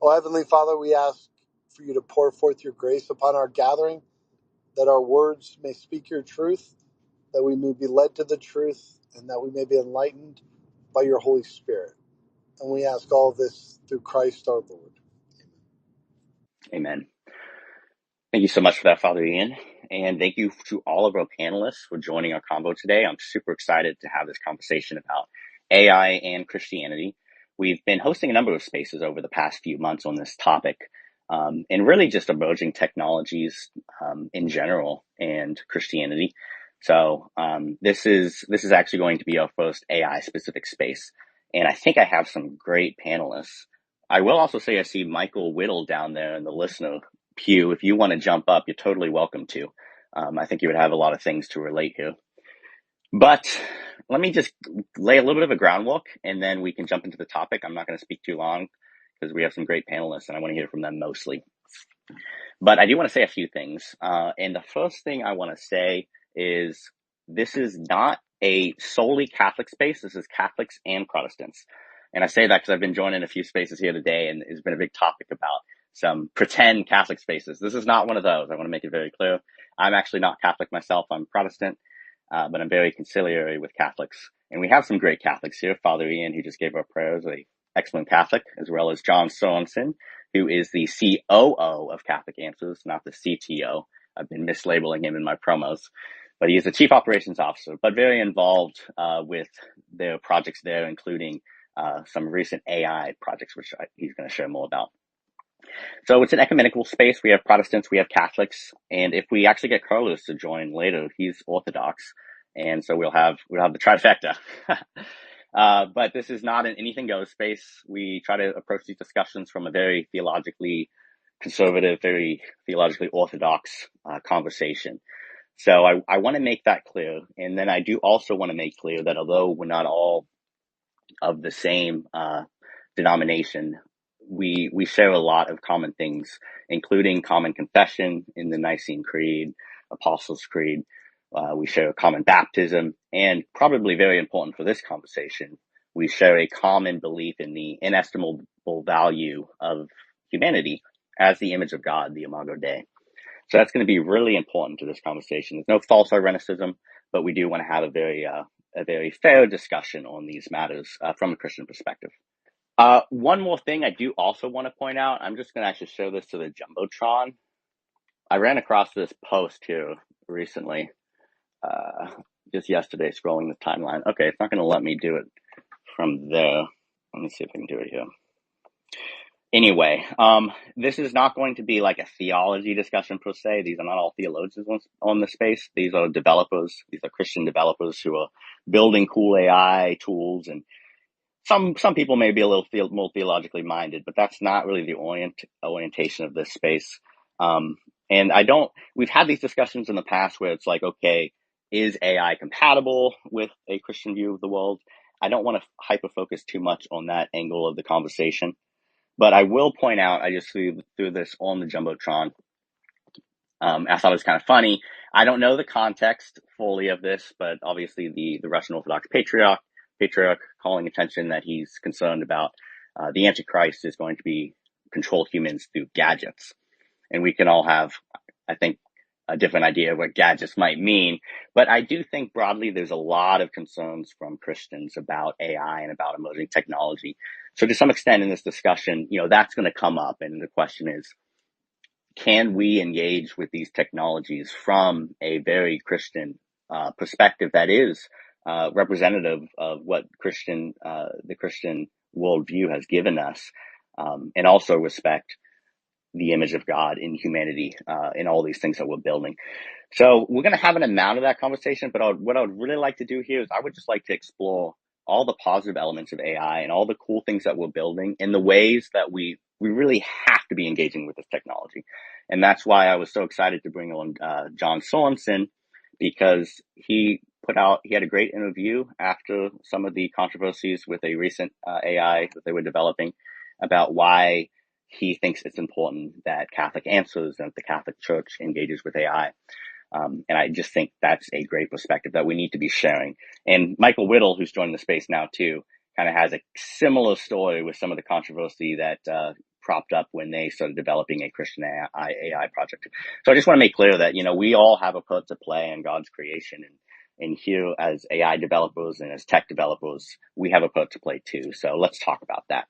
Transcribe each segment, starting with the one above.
Oh, Heavenly Father, we ask for you to pour forth your grace upon our gathering, that our words may speak your truth, that we may be led to the truth, and that we may be enlightened by your Holy Spirit. And we ask all of this through Christ our Lord. Amen. Thank you so much for that, Father Ian. And thank you to all of our panelists for joining our convo today. I'm super excited to have this conversation about AI and Christianity. We've been hosting a number of spaces over the past few months on this topic, and really just emerging technologies in general and Christianity. So this is actually going to be our first AI specific space. And I think I have some great panelists. I will also say I see Michael Whittle down there in the listener pew. If you want to jump up, you're totally welcome to. I think you would have a lot of things to relate here. But let me just lay a little bit of a groundwork, and then we can jump into the topic. I'm not going to speak too long because we have some great panelists, and I want to hear from them mostly. But I do want to say a few things. And the first thing I want to say is this is not a solely Catholic space. This is Catholics and Protestants. And I say that because I've been joining a few spaces here today, and it's been a big topic about some pretend Catholic spaces. This is not one of those. I want to make it very clear. I'm actually not Catholic myself. I'm Protestant, but I'm very conciliatory with Catholics. And we have some great Catholics here. Father Ian, who just gave our prayers, an excellent Catholic, as well as John Sorensen, who is the COO of Catholic Answers, not the CTO. I've been mislabeling him in my promos. But he is the Chief Operations Officer, but very involved with their projects there, including some recent AI projects, which he's going to share more about. So it's an ecumenical space. We have Protestants, we have Catholics, and if we actually get Carlos to join later, he's Orthodox, and so we'll have the trifecta. But this is not an anything goes space. We try to approach these discussions from a very theologically conservative, very theologically orthodox conversation. So I want to make that clear, and then I do also want to make clear that although we're not all of the same denomination, we share a lot of common things, including common confession in the Nicene Creed, Apostles' Creed. We share a common baptism, and probably very important for this conversation, we share a common belief in the inestimable value of humanity as the image of God, the Imago Dei. So that's going to be really important to this conversation. There's no false irenicism, but we do want to have a very fair discussion on these matters from a Christian perspective. One more thing I do also want to point out, I'm just going to actually show this to the Jumbotron. I ran across this post here recently, just yesterday, scrolling the timeline. Okay, it's not going to let me do it from there. Let me see if I can do it here. Anyway, this is not going to be like a theology discussion per se. These are not all theologians on the space. These are developers. These are Christian developers who are building cool AI tools, and some people may be a little more theologically minded, but that's not really the orientation of this space. And we've had these discussions in the past where it's like, okay, is AI compatible with a Christian view of the world? I don't want to hyper-focus too much on that angle of the conversation. But I will point out, I just threw this on the Jumbotron. I thought it was kind of funny. I don't know the context fully of this, but obviously the Russian Orthodox patriarch calling attention that he's concerned about the Antichrist is going to control humans through gadgets. And we can all have, I think, a different idea of what gadgets might mean. But I do think broadly there's a lot of concerns from Christians about AI and about emerging technology. So to some extent in this discussion, that's going to come up. And the question is, can we engage with these technologies from a very Christian perspective that is representative of what the Christian worldview has given us, and also respect the image of God in humanity, in all these things that we're building. So we're going to have an amount of that conversation, but what I would really like to do here is I would just like to explore all the positive elements of AI and all the cool things that we're building in the ways that we really have to be engaging with this technology. And that's why I was so excited to bring on John Sorensen, because he had a great interview after some of the controversies with a recent AI that they were developing about why he thinks it's important that Catholic Answers and the Catholic Church engages with AI. And I just think that's a great perspective that we need to be sharing. And Michael Whittle, who's joined the space now too, kind of has a similar story with some of the controversy that propped up when they started developing a Christian AI project. So I just want to make clear that, we all have a part to play in God's creation. And here as AI developers and as tech developers, we have a part to play too. So let's talk about that.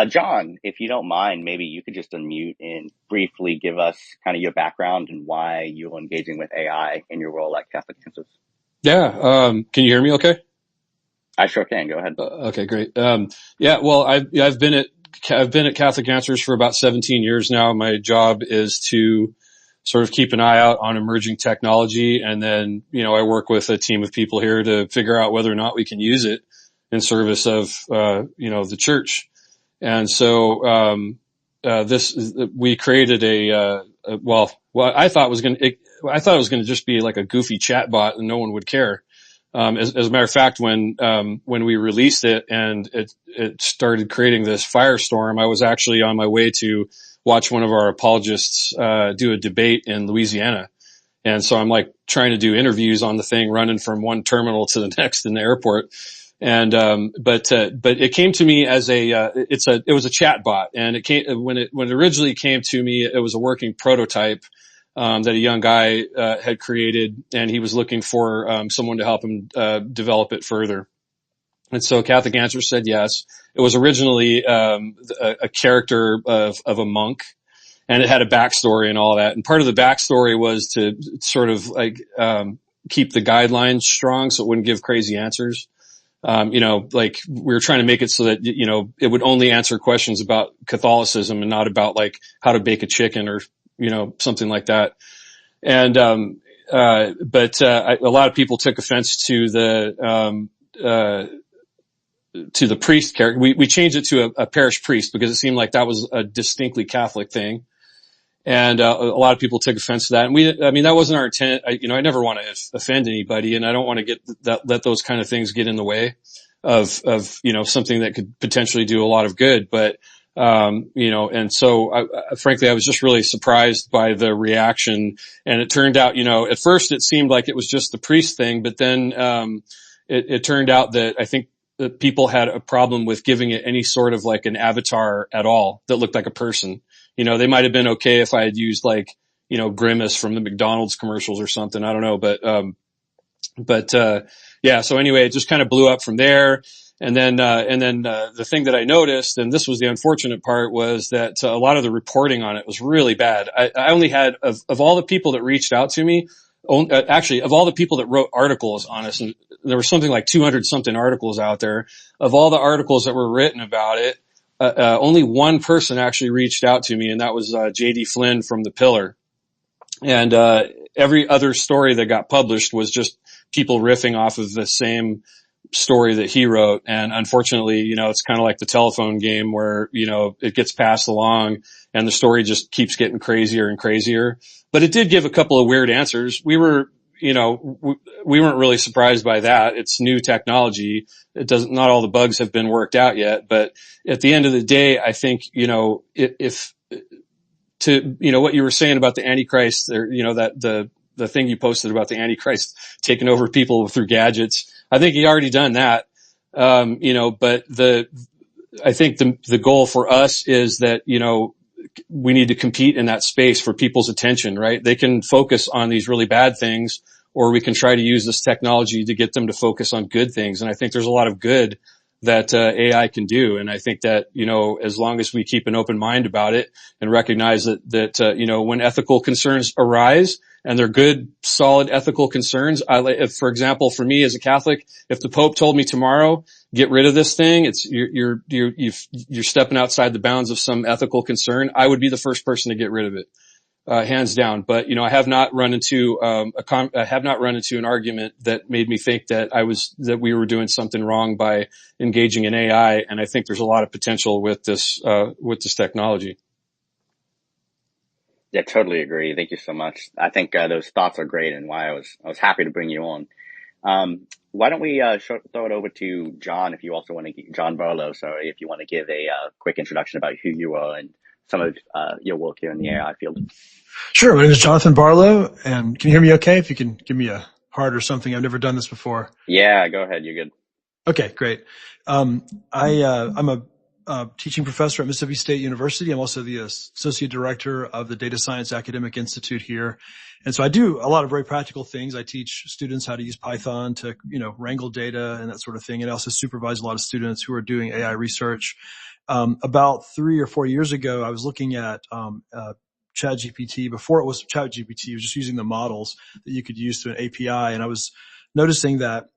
John, if you don't mind, maybe you could just unmute and briefly give us kind of your background and why you're engaging with AI in your role at Catholic Answers. Yeah. Can you hear me okay? I sure can. Go ahead. Okay, great. Yeah, well, I've been at Catholic Answers for about 17 years now. My job is to sort of keep an eye out on emerging technology. And then, I work with a team of people here to figure out whether or not we can use it in service of, the church. And so, we created I thought it was going to just be like a goofy chat bot and no one would care. As a matter of fact, when we released it and it started creating this firestorm, I was actually on my way to watch one of our apologists, do a debate in Louisiana. And so I'm like trying to do interviews on the thing, running from one terminal to the next in the airport. And, but it came to me as it was a chat bot, and when it originally came to me, it was a working prototype, that a young guy, had created, and he was looking for, someone to help him, develop it further. And so Catholic Answers said yes. It was originally, a character of a monk, and it had a backstory and all that. And part of the backstory was to sort of like, keep the guidelines strong so it wouldn't give crazy answers. Like we were trying to make it so that, it would only answer questions about Catholicism and not about like how to bake a chicken or, something like that. And, but a lot of people took offense to the priest character. We changed it to a parish priest because it seemed like that was a distinctly Catholic thing. And, a lot of people took offense to that. And that wasn't our intent. I never want to offend anybody, and I don't want to let those kind of things get in the way of, something that could potentially do a lot of good. But, and so frankly, I was just really surprised by the reaction. And it turned out, at first it seemed like it was just the priest thing, but then, it turned out that I think that people had a problem with giving it any sort of like an avatar at all that looked like a person. They might have been okay if I had used like, Grimace from the McDonald's commercials or something. I don't know. But yeah. So anyway, it just kind of blew up from there. And then the thing that I noticed, and this was the unfortunate part, was that a lot of the reporting on it was really bad. I only had, of all the people that reached out to me, actually, of all the people that wrote articles on us, and there was something like 200 something articles out there, of all the articles that were written about it, only one person actually reached out to me, and that was J.D. Flynn from The Pillar. And every other story that got published was just people riffing off of the same story that he wrote. And unfortunately, it's kind of like the telephone game where, it gets passed along and the story just keeps getting crazier and crazier. But it did give a couple of weird answers. We weren't really surprised by that. It's new technology. Not all the bugs have been worked out yet, but at the end of the day, I think, what you were saying about the Antichrist, or, that the thing you posted about the Antichrist taking over people through gadgets, I think he already done that. But I think the goal for us is that, we need to compete in that space for people's attention, right? They can focus on these really bad things, or we can try to use this technology to get them to focus on good things. And I think there's a lot of good that AI can do. And I think that, as long as we keep an open mind about it and recognize that when ethical concerns arise, and they're good, solid ethical concerns. If, for example, for me as a Catholic, if the Pope told me tomorrow, get rid of this thing, you're stepping outside the bounds of some ethical concern, I would be the first person to get rid of it, hands down. But, I have not run into, an argument that made me think that we were doing something wrong by engaging in AI. And I think there's a lot of potential with this technology. Yeah, totally agree. Thank you so much. I think those thoughts are great, and why I was happy to bring you on. Why don't we throw it over to John, if you also want to, John Barlow, sorry, if you want to give a quick introduction about who you are and some of your work here in the AI field. Sure. My name is Jonathan Barlow, and can you hear me okay? If you can give me a heart or something. I've never done this before. Yeah, go ahead. You're good. Okay, great. I'm a teaching professor at Mississippi State University. I'm also the associate director of the Data Science Academic Institute here. And so I do a lot of very practical things. I teach students how to use Python to, wrangle data and that sort of thing. And I also supervise a lot of students who are doing AI research. About 3 or 4 years ago, I was looking at, ChatGPT. Before it was ChatGPT, it was just using the models that you could use through an API. And I was noticing that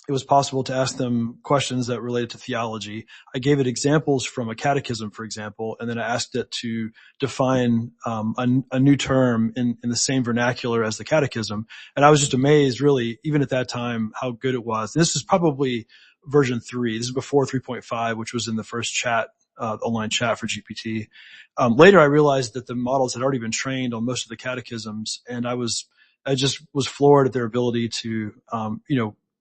it was possible to ask them questions that related to theology. I gave it examples from a catechism, for example, and then I asked it to define a new term in the same vernacular as the catechism. And I was just amazed, really, even at that time, how good it was. This is probably version 3. This is before 3.5, which was in the first chat, online chat for GPT. Later, I realized that the models had already been trained on most of the catechisms, and I just was floored at their ability to,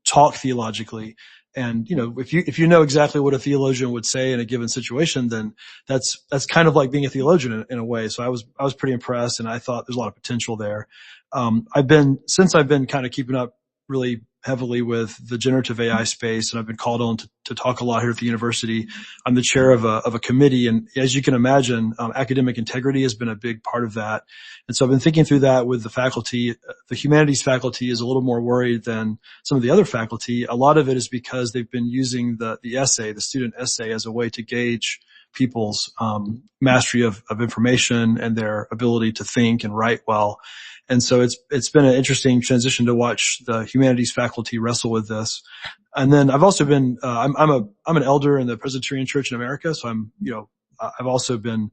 talk theologically. And, if you know exactly what a theologian would say in a given situation, then that's kind of like being a theologian in a way. So I was pretty impressed, and I thought there's a lot of potential there. Since I've been kind of keeping up really heavily with the generative AI space, and I've been called on to talk a lot here at the university. I'm the chair of a committee, and as you can imagine, academic integrity has been a big part of that. And so I've been thinking through that with the faculty. The humanities faculty is a little more worried than some of the other faculty. A lot of it is because they've been using the student essay, as a way to gauge people's mastery of information and their ability to think and write well. And so it's been an interesting transition to watch the humanities faculty wrestle with this. And then I've also been I'm an elder in the Presbyterian Church in America, so I've been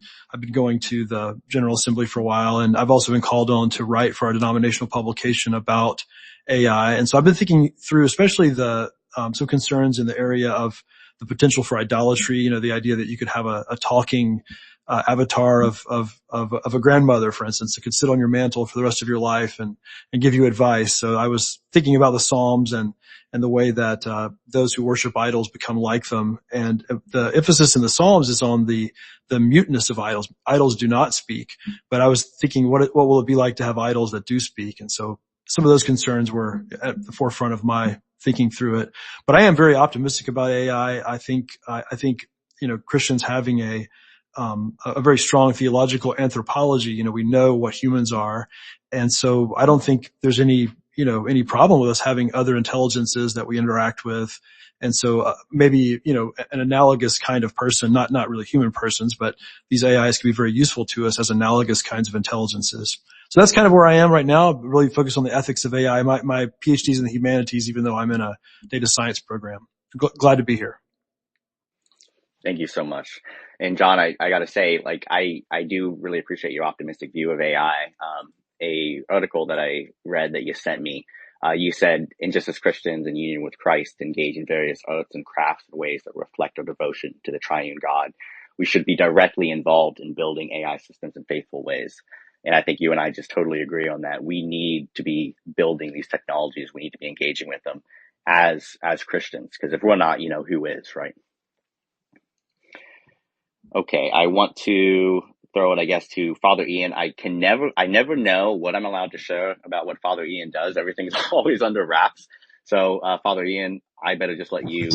going to the General Assembly for a while, and I've also been called on to write for our denominational publication about AI. And so I've been thinking through, especially some concerns in the area of the potential for idolatry. The idea that you could have a talking avatar of a grandmother, for instance, that could sit on your mantle for the rest of your life and give you advice. So I was thinking about the Psalms and the way that those who worship idols become like them. And the emphasis in the Psalms is on the muteness of idols. Idols do not speak. But I was thinking, what will it be like to have idols that do speak? And so some of those concerns were at the forefront of my thinking through it. But I am very optimistic about AI. I think Christians having a very strong theological anthropology. We know what humans are. And so I don't think there's any problem with us having other intelligences that we interact with. And so maybe, an analogous kind of person, not really human persons, but these AIs can be very useful to us as analogous kinds of intelligences. So that's kind of where I am right now, really focused on the ethics of AI. My PhD's in the humanities, even though I'm in a data science program. Glad to be here. Thank you so much. And John, I got to say, I do really appreciate your optimistic view of AI. A article that I read that you sent me, you said, in just as Christians in union with Christ engage in various arts and crafts in ways that reflect our devotion to the triune God, we should be directly involved in building AI systems in faithful ways. And I think you and I just totally agree on that. We need to be building these technologies. We need to be engaging with them as Christians, because if we're not, who is, right? Okay, I want to throw it, I guess, to Father Ian. I never know what I'm allowed to share about what Father Ian does. Everything is always under wraps. So, Father Ian, I better just let you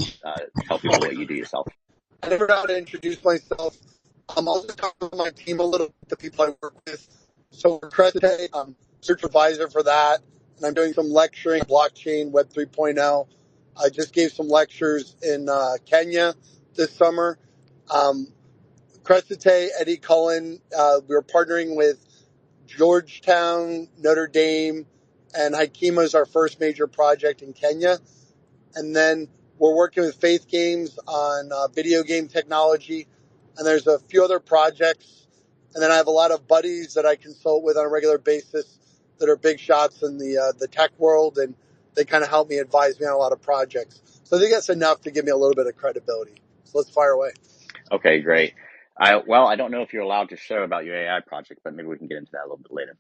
tell people what you do yourself. I never know how to introduce myself. I'm also talking to my team a little, the people I work with. So for Crescente, I'm search advisor for that, and I'm doing some lecturing, blockchain, Web 3.0. I just gave some lectures in Kenya this summer. Crescente, Eddie Cullen, we're partnering with Georgetown, Notre Dame, and Haikima is our first major project in Kenya. And then we're working with Faith Games on video game technology. And there's a few other projects. And then I have a lot of buddies that I consult with on a regular basis that are big shots in the tech world. And they kind of help me, advise me on a lot of projects. So I think that's enough to give me a little bit of credibility. So let's fire away. Okay, great. I don't know if you're allowed to share about your AI project, but maybe we can get into that a little bit later.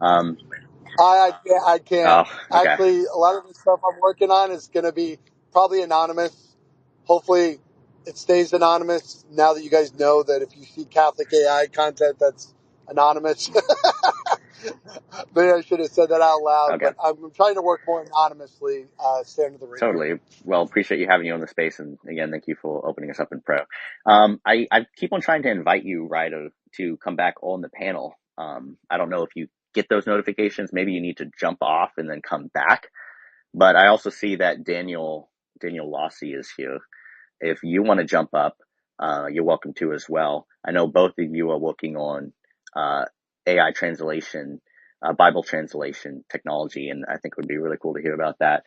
I can't. Oh, okay. Actually, a lot of the stuff I'm working on is going to be probably anonymous. Hopefully it stays anonymous now that you guys know that if you see Catholic AI content, that's anonymous. Maybe I should have said that out loud, Okay. but I'm trying to work more anonymously, stay under the radar. Totally. Well, appreciate you having you on the space. And again, thank you for opening us up in prayer. I keep on trying to invite you, Ryder, to come back on the panel. I don't know if you get those notifications. Maybe you need to jump off and then come back. But I also see that Daniel Lossie is here. If you want to jump up, you're welcome to as well. I know both of you are working on AI translation, Bible translation technology, and I think it would be really cool to hear about that.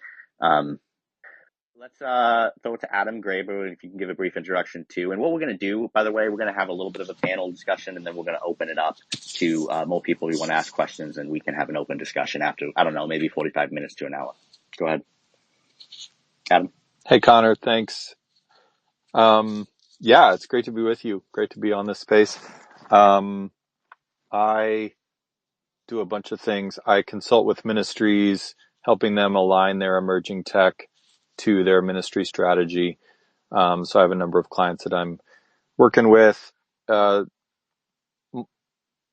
Let's throw it to Adam Graber, if you can give a brief introduction too. And what we're going to do, by the way, we're going to have a little bit of a panel discussion, and then we're going to open it up to more people who want to ask questions, and we can have an open discussion after, I don't know, maybe 45 minutes to an hour. Go ahead, Adam. Hey, Connor. Thanks. Yeah, it's great to be with you. Great to be on this space. I do a bunch of things. I consult with ministries, helping them align their emerging tech to their ministry strategy. So I have a number of clients that I'm working with. A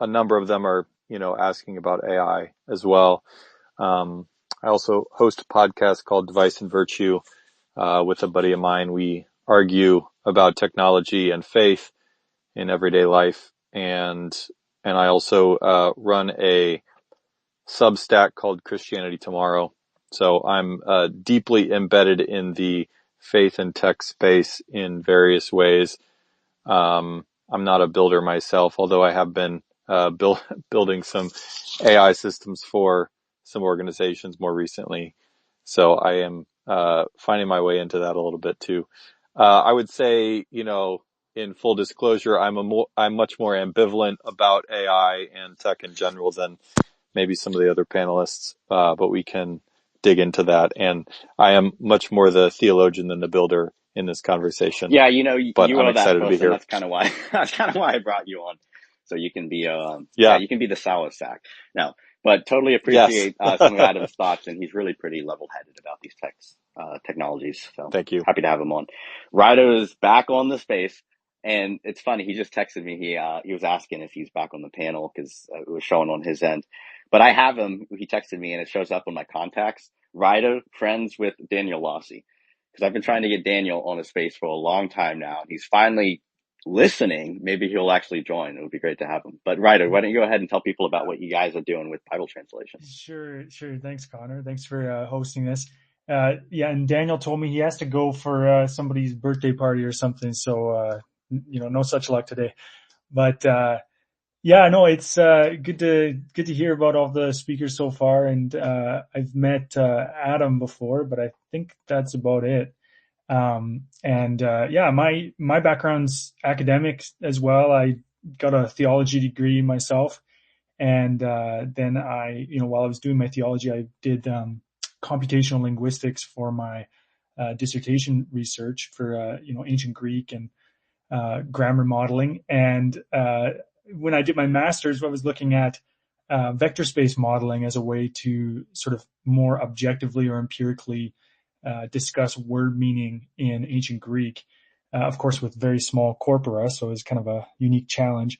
number of them are, asking about AI as well. I also host a podcast called Device and Virtue, with a buddy of mine. We argue about technology and faith in everyday life. And I also, run a Substack called Christianity Tomorrow. So I'm, deeply embedded in the faith and tech space in various ways. I'm not a builder myself, although I have been, building some AI systems for some organizations more recently. So I am, finding my way into that a little bit too. I would say, in full disclosure, I'm much more ambivalent about AI and tech in general than maybe some of the other panelists, but we can dig into that. And I am much more the theologian than the builder in this conversation. Yeah, but you I'm are that excited to be person. here. That's kind of why I brought you on, so you can be Yeah. you can be the sour sack. No, but totally Yes. appreciate some of Adam's thoughts, and he's really pretty level-headed about these technologies. So Thank you. happy to have him on. Ryder is back on the space, and it's funny. He just texted me. He was asking if he's back on the panel because it was showing on his end. But I have him. He texted me, and it shows up on my contacts. Ryder, friends with Daniel Lossie. Because I've been trying to get Daniel on a space for a long time now. And he's finally listening. Maybe he'll actually join. It would be great to have him. But Ryder, why don't you go ahead and tell people about what you guys are doing with Bible translation? Sure. Thanks, Connor. Thanks for hosting this. Yeah, and Daniel told me he has to go for somebody's birthday party or something. So, no such luck today. But yeah, no, it's good to hear about all the speakers so far. And I've met Adam before, but I think that's about it. Yeah, my background's academic as well. I got a theology degree myself. And then while I was doing my theology, I did computational linguistics for my dissertation research for ancient Greek and grammar modeling. And when I did my master's, I was looking at vector space modeling as a way to sort of more objectively or empirically discuss word meaning in ancient Greek, of course, with very small corpora. So it's kind of a unique challenge.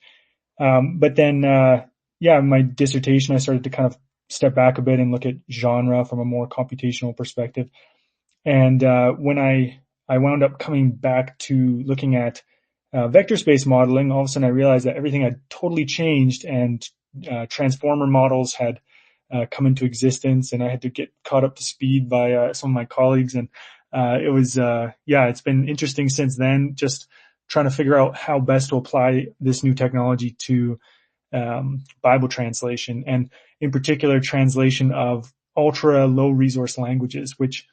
But then, my dissertation, I started to kind of step back a bit and look at genre from a more computational perspective. And when I wound up coming back to looking at vector space modeling, all of a sudden I realized that everything had totally changed, and transformer models had come into existence, and I had to get caught up to speed by some of my colleagues. And it was, it's been interesting since then, just trying to figure out how best to apply this new technology to Bible translation, and in particular translation of ultra low resource languages, which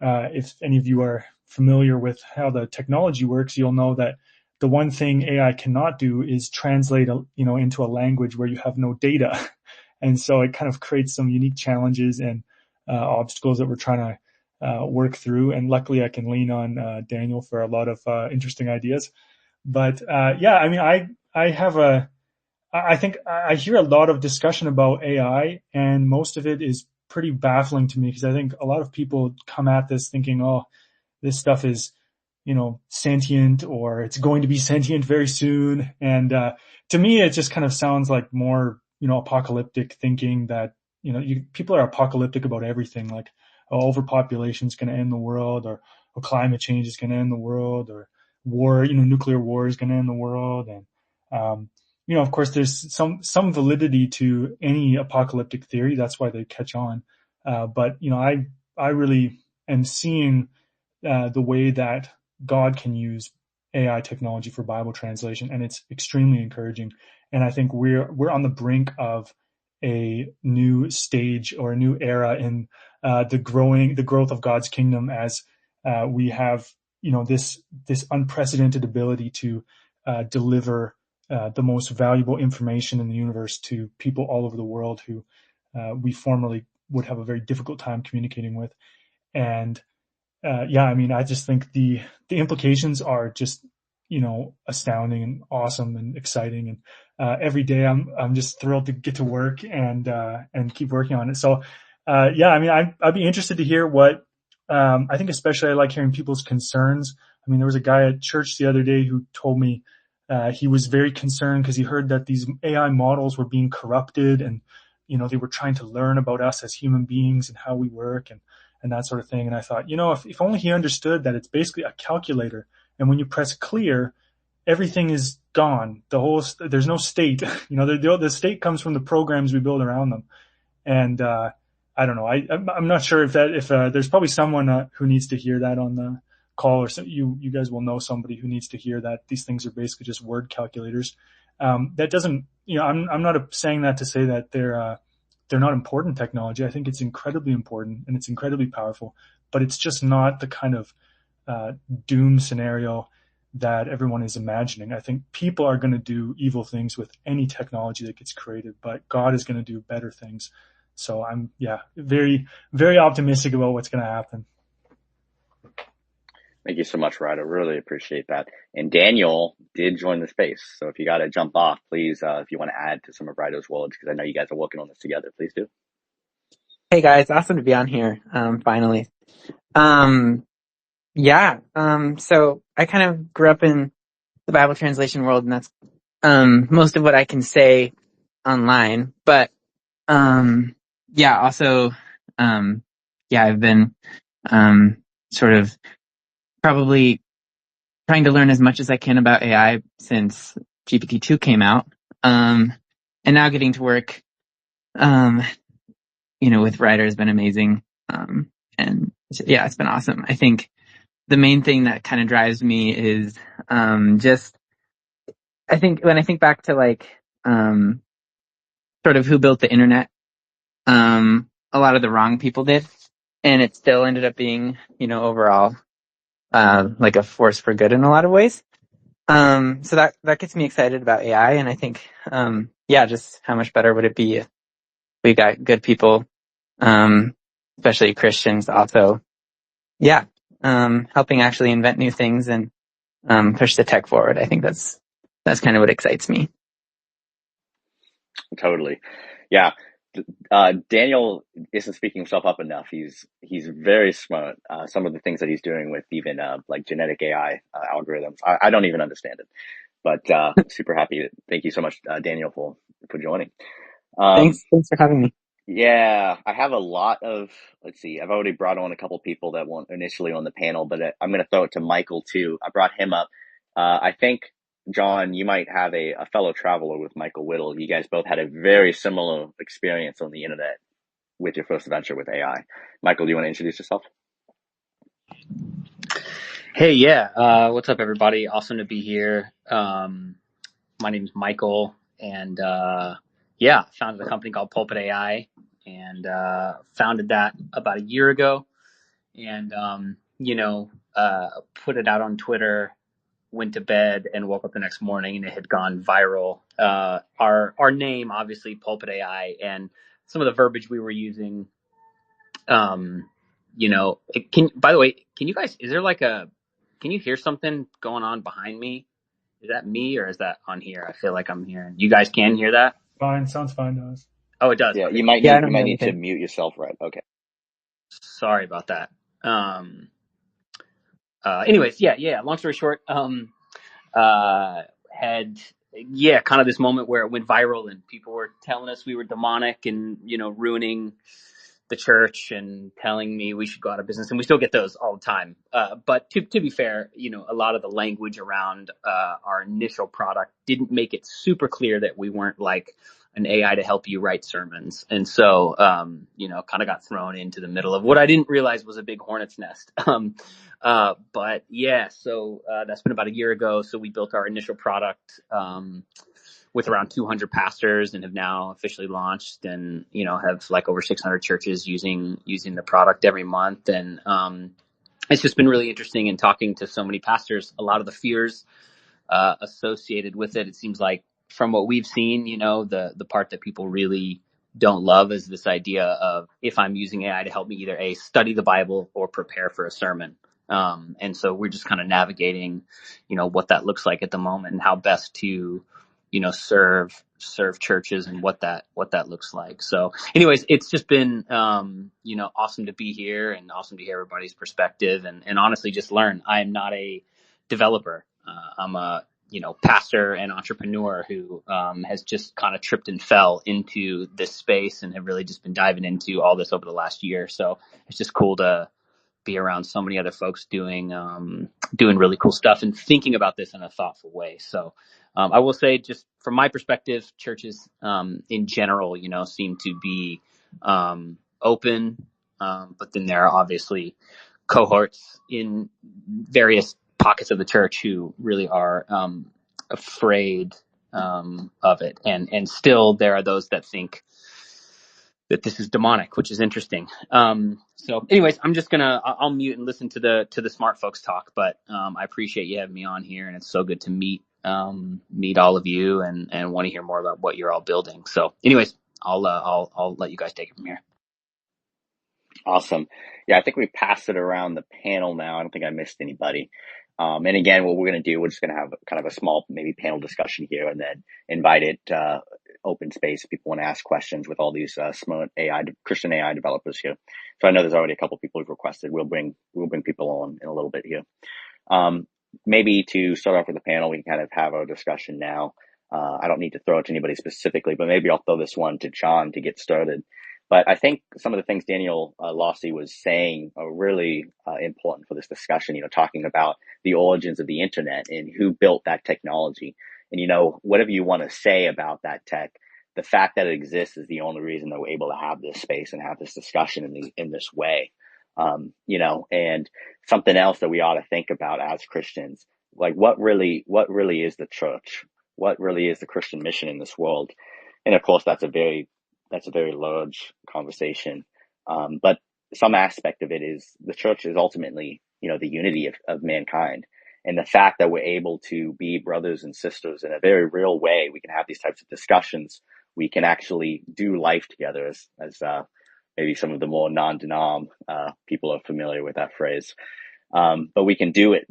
if any of you are familiar with how the technology works, you'll know that the one thing AI cannot do is translate, into a language where you have no data. And so it kind of creates some unique challenges and obstacles that we're trying to work through. And luckily I can lean on Daniel for a lot of interesting ideas. But I think I hear a lot of discussion about AI, and most of it is pretty baffling to me, because I think a lot of people come at this thinking, oh, this stuff is, sentient, or it's going to be sentient very soon. And to me, it just kind of sounds like more, apocalyptic thinking that, people are apocalyptic about everything, like, overpopulation is going to end the world, or climate change is going to end the world, or war, nuclear war is going to end the world. And, of course, there's some validity to any apocalyptic theory. That's why they catch on. But, I really am seeing the way that God can use AI technology for Bible translation, and it's extremely encouraging. And I think we're on the brink of a new stage or a new era in the growth of God's kingdom, as we have this unprecedented ability to deliver the most valuable information in the universe to people all over the world who we formerly would have a very difficult time communicating with. And I just think the implications are just, astounding and awesome and exciting. And every day I'm just thrilled to get to work and keep working on it. So I'd be interested to hear what, I think especially I like hearing people's concerns. I mean, there was a guy at church the other day who told me he was very concerned because he heard that these AI models were being corrupted, and they were trying to learn about us as human beings and how we work and that sort of thing. And I thought, if only he understood that it's basically a calculator, and when you press clear, everything is gone. There's no state. The state comes from the programs we build around them. And I don't know. I'm not sure if there's probably someone who needs to hear that on the call, or you guys will know somebody who needs to hear that these things are basically just word calculators. That doesn't, I'm not saying that to say that they're not important technology. I think it's incredibly important and it's incredibly powerful, but it's just not the kind of doom scenario that everyone is imagining. I think people are going to do evil things with any technology that gets created, but God is going to do better things. So I'm, very, very optimistic about what's going to happen. Thank you so much, Rod. I really appreciate that. And Daniel did join the space. So if you got to jump off, please, if you want to add to some of Rido's words, because I know you guys are working on this together, please do. Hey guys, awesome to be on here. Finally. So I kind of grew up in the Bible translation world, and that's, most of what I can say online. But, I've been, sort of probably trying to learn as much as I can about AI since GPT-2 came out. And now getting to work, with Ryder has been amazing. It's been awesome. I think the main thing that kind of drives me is, I think when I think back to sort of who built the internet, a lot of the wrong people did, and it still ended up being, overall, like a force for good in a lot of ways. So that gets me excited about AI. And I think, just how much better would it be if we got good people, especially Christians also, helping actually invent new things and, push the tech forward. I think that's kind of what excites me. Totally. Yeah. Daniel isn't speaking himself up enough. He's very smart. Some of the things that he's doing with even like genetic AI algorithms, I don't even understand it. But super happy. Thank you so much, Daniel, for joining. Thanks for having me. Yeah, I have a lot of, let's see, I've already brought on a couple people that weren't initially on the panel, but I'm going to throw it to Michael too. I brought him up. I think, John, you might have a fellow traveler with Michael Whittle. You guys both had a very similar experience on the internet with your first venture with AI. Michael, do you want to introduce yourself? Hey, yeah. What's up, everybody? Awesome to be here. My name is Michael, and founded a company called Pulpit AI, and founded that about a year ago, and put it out on Twitter, went to bed, and woke up the next morning, and it had gone viral. Our name, obviously, Pulpit AI, and some of the verbiage we were using. By the way, can you guys? Can you hear something going on behind me? Is that me or is that on here? I feel like I'm hearing. You guys can hear that? Fine. Sounds fine to us. Oh, it does. Yeah, okay. you might need to mute yourself, right? Okay. Sorry about that. Anyways, long story short, had yeah, kind of this moment where it went viral and people were telling us we were demonic and, ruining the church and telling me we should go out of business. And we still get those all the time. But to be fair, a lot of the language around our initial product didn't make it super clear that we weren't like an AI to help you write sermons. And so, kind of got thrown into the middle of what I didn't realize was a big hornet's nest. But yeah, so that's been about a year ago. So we built our initial product with around 200 pastors and have now officially launched and, have like over 600 churches using the product every month. And it's just been really interesting in talking to so many pastors. A lot of the fears associated with it, it seems like from what we've seen, the part that people really don't love is this idea of if I'm using AI to help me either study the Bible or prepare for a sermon. And so we're just kind of navigating, what that looks like at the moment and how best to, serve churches and what that looks like. So anyways, it's just been, awesome to be here and awesome to hear everybody's perspective and honestly just learn. I am not a developer. I'm a, pastor and entrepreneur who has just kind of tripped and fell into this space and have really just been diving into all this over the last year. So it's just cool to be around so many other folks doing really cool stuff and thinking about this in a thoughtful way. So I will say, just from my perspective, churches in general, seem to be open, but then there are obviously cohorts in various pockets of the church who really are afraid of it, and still there are those that think that this is demonic, which is interesting. So anyways, I'll mute and listen to the smart folks talk, but I appreciate you having me on here, and it's so good to meet all of you and want to hear more about what you're all building. So anyways, I'll let you guys take it from here. Awesome. Yeah, I think we passed it around the panel now. I don't think I missed anybody. And again, what we're going to do, we're just going to have kind of a small, maybe panel discussion here and then invite it open space. If people want to ask questions with all these smart Christian AI developers here. So I know there's already a couple people who've requested. We'll bring people on in a little bit here. Maybe to start off with the panel, we can kind of have our discussion now. I don't need to throw it to anybody specifically, but maybe I'll throw this one to John to get started. But I think some of the things Daniel Lossie was saying are really important for this discussion, talking about the origins of the internet and who built that technology. And, whatever you want to say about that tech, the fact that it exists is the only reason that we're able to have this space and have this discussion in this way. And something else that we ought to think about as Christians, like what really is the church? What really is the Christian mission in this world? And of course, that's a very large conversation. But some aspect of it is the church is ultimately, the unity of mankind. And the fact that we're able to be brothers and sisters in a very real way, we can have these types of discussions. We can actually do life together as maybe some of the more non-denom people are familiar with that phrase. But we can do it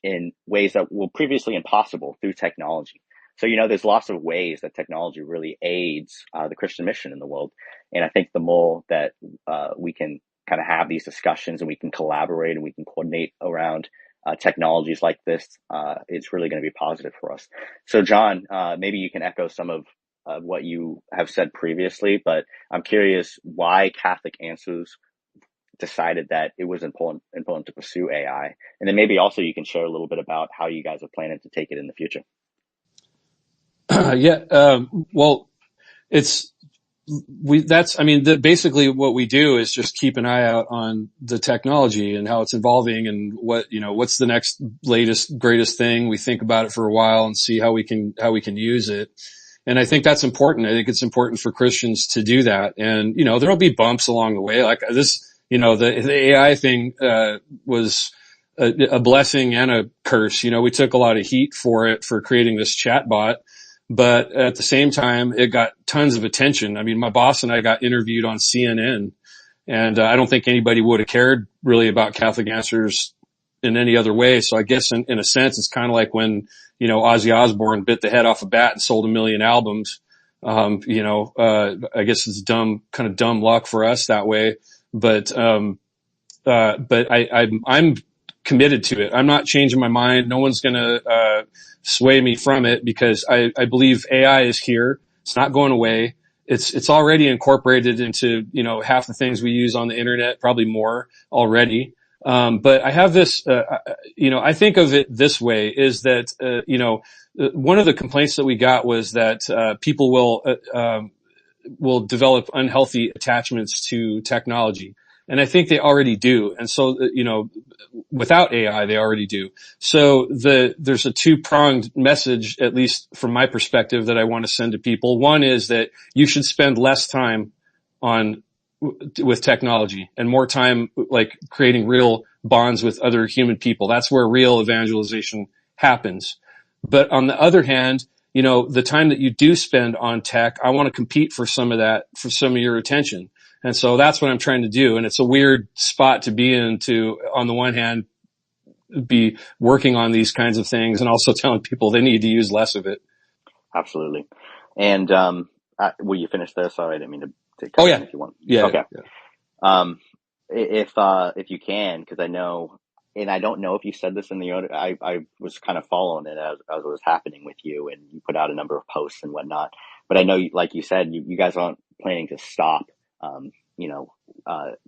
in ways that were previously impossible through technology. So, there's lots of ways that technology really aids the Christian mission in the world. And I think the more that we can kind of have these discussions and we can collaborate and we can coordinate around technologies like this, it's really going to be positive for us. So, John, maybe you can echo some of what you have said previously, but I'm curious why Catholic Answers decided that it was important to pursue AI. And then maybe also you can share a little bit about how you guys are planning to take it in the future. Well, basically what we do is just keep an eye out on the technology and how it's evolving and what's the next latest, greatest thing. We think about it for a while and see how we can use it. And I think that's important. I think it's important for Christians to do that. And, there'll be bumps along the way. Like this, the AI thing, was a blessing and a curse. We took a lot of heat for creating this chatbot. But at the same time, it got tons of attention. I mean, my boss and I got interviewed on CNN, and I don't think anybody would have cared really about Catholic Answers in any other way. So I guess in a sense, it's kind of like when, Ozzy Osbourne bit the head off a bat and sold 1 million albums. I guess it's kind of dumb luck for us that way. But I'm committed to it. I'm not changing my mind. No one's going to, sway me from it, because I believe AI is here. It's not going away. It's already incorporated into, half the things we use on the internet, probably more already. But I have this, I think of it this way, is that, one of the complaints that we got was that, people will develop unhealthy attachments to technology. And I think they already do. And so, without AI, they already do. So there's a two-pronged message, at least from my perspective, that I want to send to people. One is that you should spend less time with technology and more time like creating real bonds with other human people. That's where real evangelization happens. But on the other hand, the time that you do spend on tech, I want to compete for some of that, for some of your attention. And so that's what I'm trying to do. And it's a weird spot to be in, to, on the one hand, be working on these kinds of things and also telling people they need to use less of it. Absolutely. And will you finish there? Sorry, I didn't mean to cut Oh, in yeah. if you want. Yeah. Okay. Yeah. If you can, because I know, and I don't know if you said this in the order, I was kind of following it as it was happening with you, and you put out a number of posts and whatnot. But I know, like you said, you guys aren't planning to stop,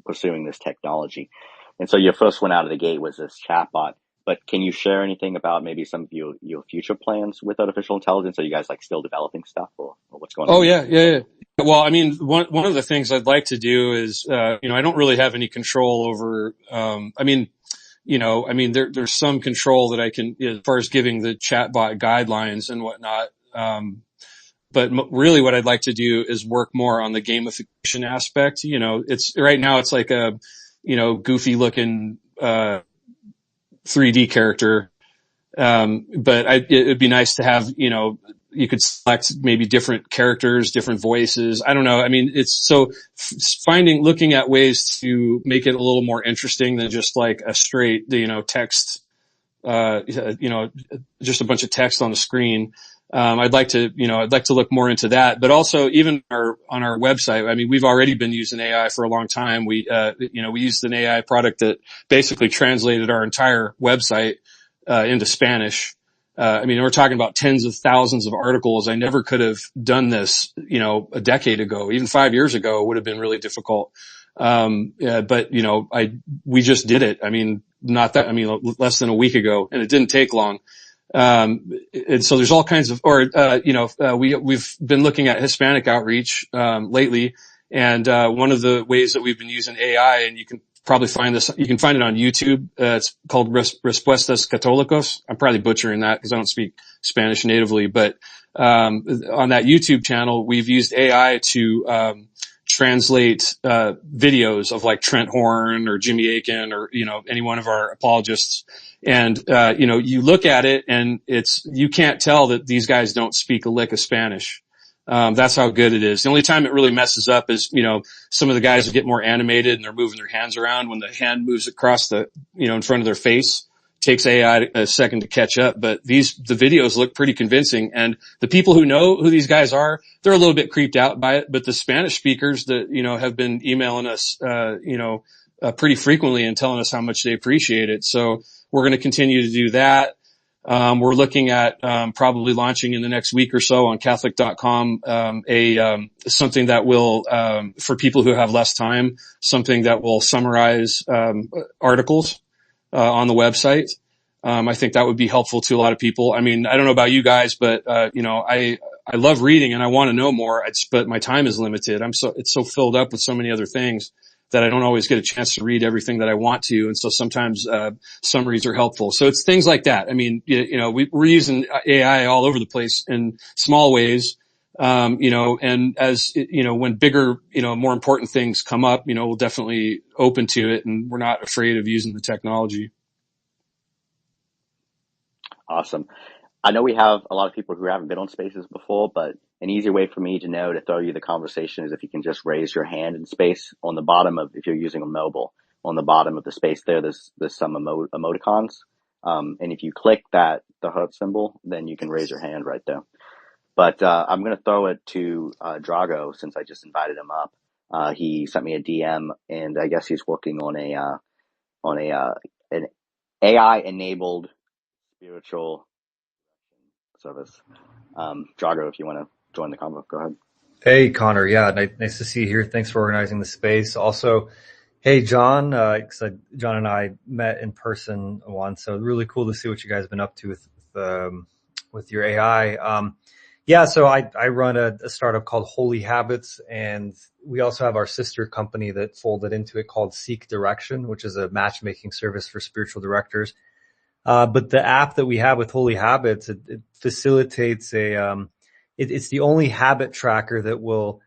pursuing this technology. And so your first one out of the gate was this chatbot. But can you share anything about maybe some of your future plans with artificial intelligence? Are you guys like still developing stuff, or what's going on? Oh, yeah. Well, I mean, one of the things I'd like to do is, I don't really have any control over, there's some control that I can, as far as giving the chatbot guidelines and whatnot. But really what I'd like to do is work more on the gamification aspect. It's right now it's like a, goofy looking, 3D character. But it'd be nice to have, you could select maybe different characters, different voices. I don't know. I mean, it's so looking at ways to make it a little more interesting than just like a straight, text, just a bunch of text on the screen. I'd like to look more into that, but also even on our website. I mean, we've already been using AI for a long time. We used an AI product that basically translated our entire website, into Spanish. We're talking about tens of thousands of articles. I never could have done this, a decade ago. Even 5 years ago would have been really difficult. But we just did it. Less than a week ago, and it didn't take long. And so there's all kinds of, we've been looking at Hispanic outreach, lately. And, one of the ways that we've been using AI, and you can probably find this, you can find it on YouTube. It's called Respuestas Católicos. I'm probably butchering that because I don't speak Spanish natively, but, on that YouTube channel, we've used AI to, translate, videos of like Trent Horn or Jimmy Akin or, any one of our apologists. And, you look at it and you can't tell that these guys don't speak a lick of Spanish. That's how good it is. The only time it really messes up is, some of the guys will get more animated and they're moving their hands around. When the hand moves across the, in front of their face, it takes AI a second to catch up. But the videos look pretty convincing. And the people who know who these guys are, they're a little bit creeped out by it. But the Spanish speakers that, have been emailing us, pretty frequently and telling us how much they appreciate it. So we're going to continue to do that. We're looking at, probably launching in the next week or so on Catholic.com, something that will, for people who have less time, something that will summarize, articles, on the website. I think that would be helpful to a lot of people. I mean, I don't know about you guys, but, I love reading and I want to know more. But my time is limited. It's so filled up with so many other things that I don't always get a chance to read everything that I want to. And so sometimes, summaries are helpful. So it's things like that. I mean, we're using AI all over the place in small ways. And as, when bigger, more important things come up, we'll definitely open to it, and we're not afraid of using the technology. Awesome. I know we have a lot of people who haven't been on Spaces before, but an easy way for me to know to throw you the conversation is if you can just raise your hand in Space on the bottom of, if you're using a mobile, on the bottom of the space there's some emoticons. And if you click the heart symbol, then you can raise your hand right there. But, I'm going to throw it to, Drago, since I just invited him up. He sent me a DM, and I guess he's working on an AI enabled spiritual service. Drago, if you want to join the convo, go ahead. Hey, Connor. Yeah, nice to see you here. Thanks for organizing the space. Also, hey, John. John and I met in person once, so really cool to see what you guys have been up to with your AI. So I run a startup called Holy Habits, and we also have our sister company that folded into it called Seek Direction, which is a matchmaking service for spiritual directors. But the app that we have with Holy Habits, it facilitates it's the only habit tracker that will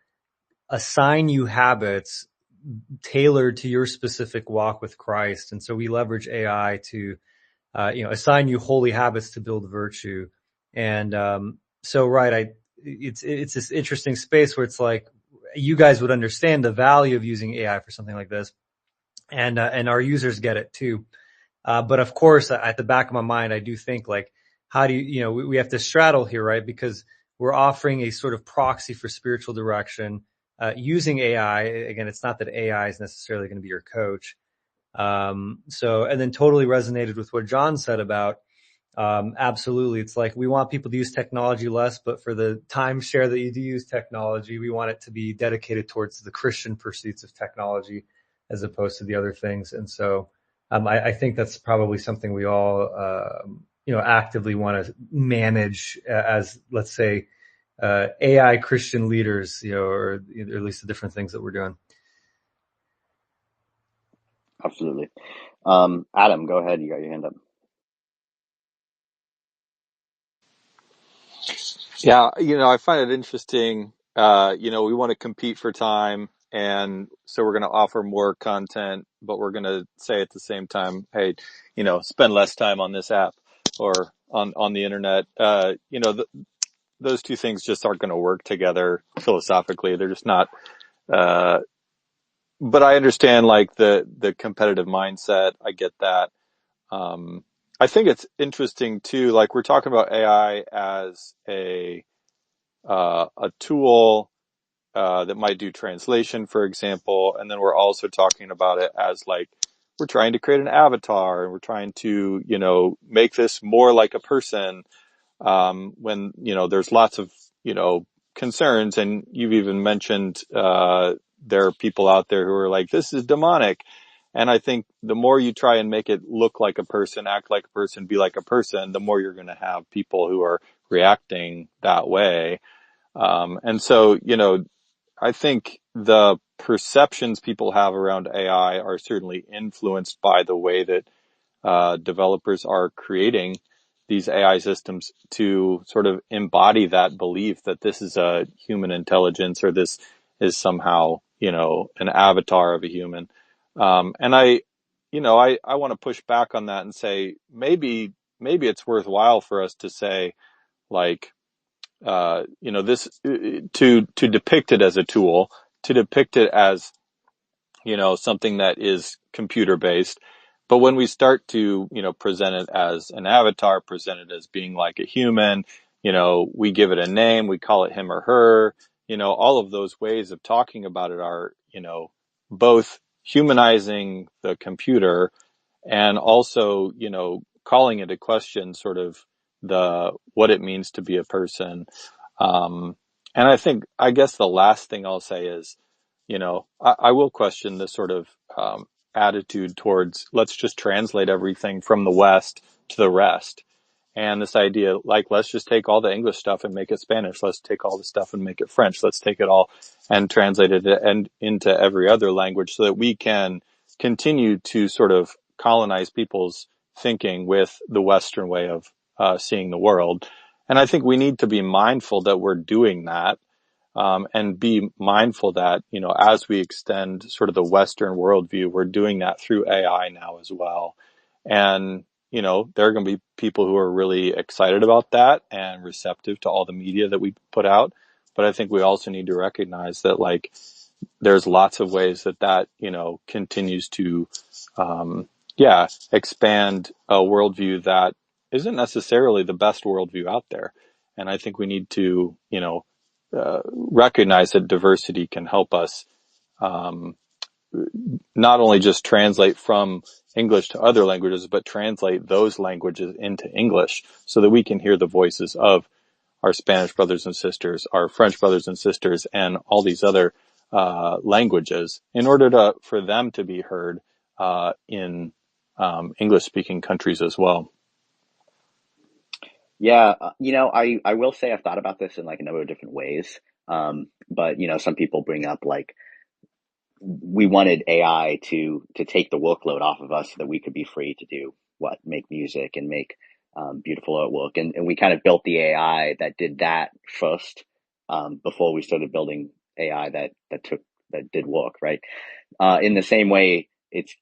assign you habits tailored to your specific walk with Christ. And so we leverage AI to, assign you holy habits to build virtue. And, it's this interesting space where it's like, you guys would understand the value of using AI for something like this. And our users get it too. But of course, at the back of my mind, I do think like, how do we have to straddle here, right? Because we're offering a sort of proxy for spiritual direction, using AI. Again, it's not that AI is necessarily going to be your coach. And then totally resonated with what John said about, absolutely. It's like, we want people to use technology less, but for the timeshare that you do use technology, we want it to be dedicated towards the Christian pursuits of technology as opposed to the other things. And so, I think that's probably something we all, actively want to manage as, let's say, AI Christian leaders, or at least the different things that we're doing. Absolutely. Adam, go ahead. You got your hand up. Yeah, I find it interesting. We want to compete for time, and so we're going to offer more content, but we're going to say at the same time, hey, spend less time on this app or on the internet. Those two things just aren't going to work together philosophically. They're just not. But I understand like the competitive mindset. I get that. I think it's interesting too. Like, we're talking about AI as a tool that might do translation, for example, and then we're also talking about it as like, we're trying to create an avatar and we're trying to make this more like a person. When there's lots of concerns, and you've even mentioned there are people out there who are like, this is demonic. And I think the more you try and make it look like a person, act like a person, be like a person, the more you're going to have people who are reacting that way. And so, I think the perceptions people have around AI are certainly influenced by the way that developers are creating these AI systems to sort of embody that belief that this is a human intelligence, or this is somehow, an avatar of a human. And I want to push back on that and say, maybe it's worthwhile for us to say, like, this, to depict it as a tool, to depict it as, something that is computer based. But when we start to, present it as an avatar, present it as being like a human, we give it a name, we call it him or her, all of those ways of talking about it are, both humanizing the computer and also, calling into question sort of what it means to be a person. And I guess the last thing I'll say is, I will question this sort of, attitude towards, let's just translate everything from the West to the rest. And this idea, like, let's just take all the English stuff and make it Spanish. Let's take all the stuff and make it French. Let's take it all and translate it into every other language so that we can continue to sort of colonize people's thinking with the Western way of seeing the world. And I think we need to be mindful that we're doing that, and be mindful that, as we extend sort of the Western worldview, we're doing that through AI now as well. And, there are going to be people who are really excited about that and receptive to all the media that we put out. But I think we also need to recognize that, like, there's lots of ways that, continues to, expand a worldview that isn't necessarily the best worldview out there. And I think we need to, recognize that diversity can help us, not only just translate from English to other languages, but translate those languages into English so that we can hear the voices of our Spanish brothers and sisters, our French brothers and sisters, and all these other languages in order for them to be heard in English-speaking countries as well. Yeah, I will say I've thought about this in like a number of different ways. But some people bring up like we wanted AI to take the workload off of us so that we could be free to do make music and make beautiful artwork. And we kind of built the AI that did that first, before we started building AI that did work, right? In the same way, it's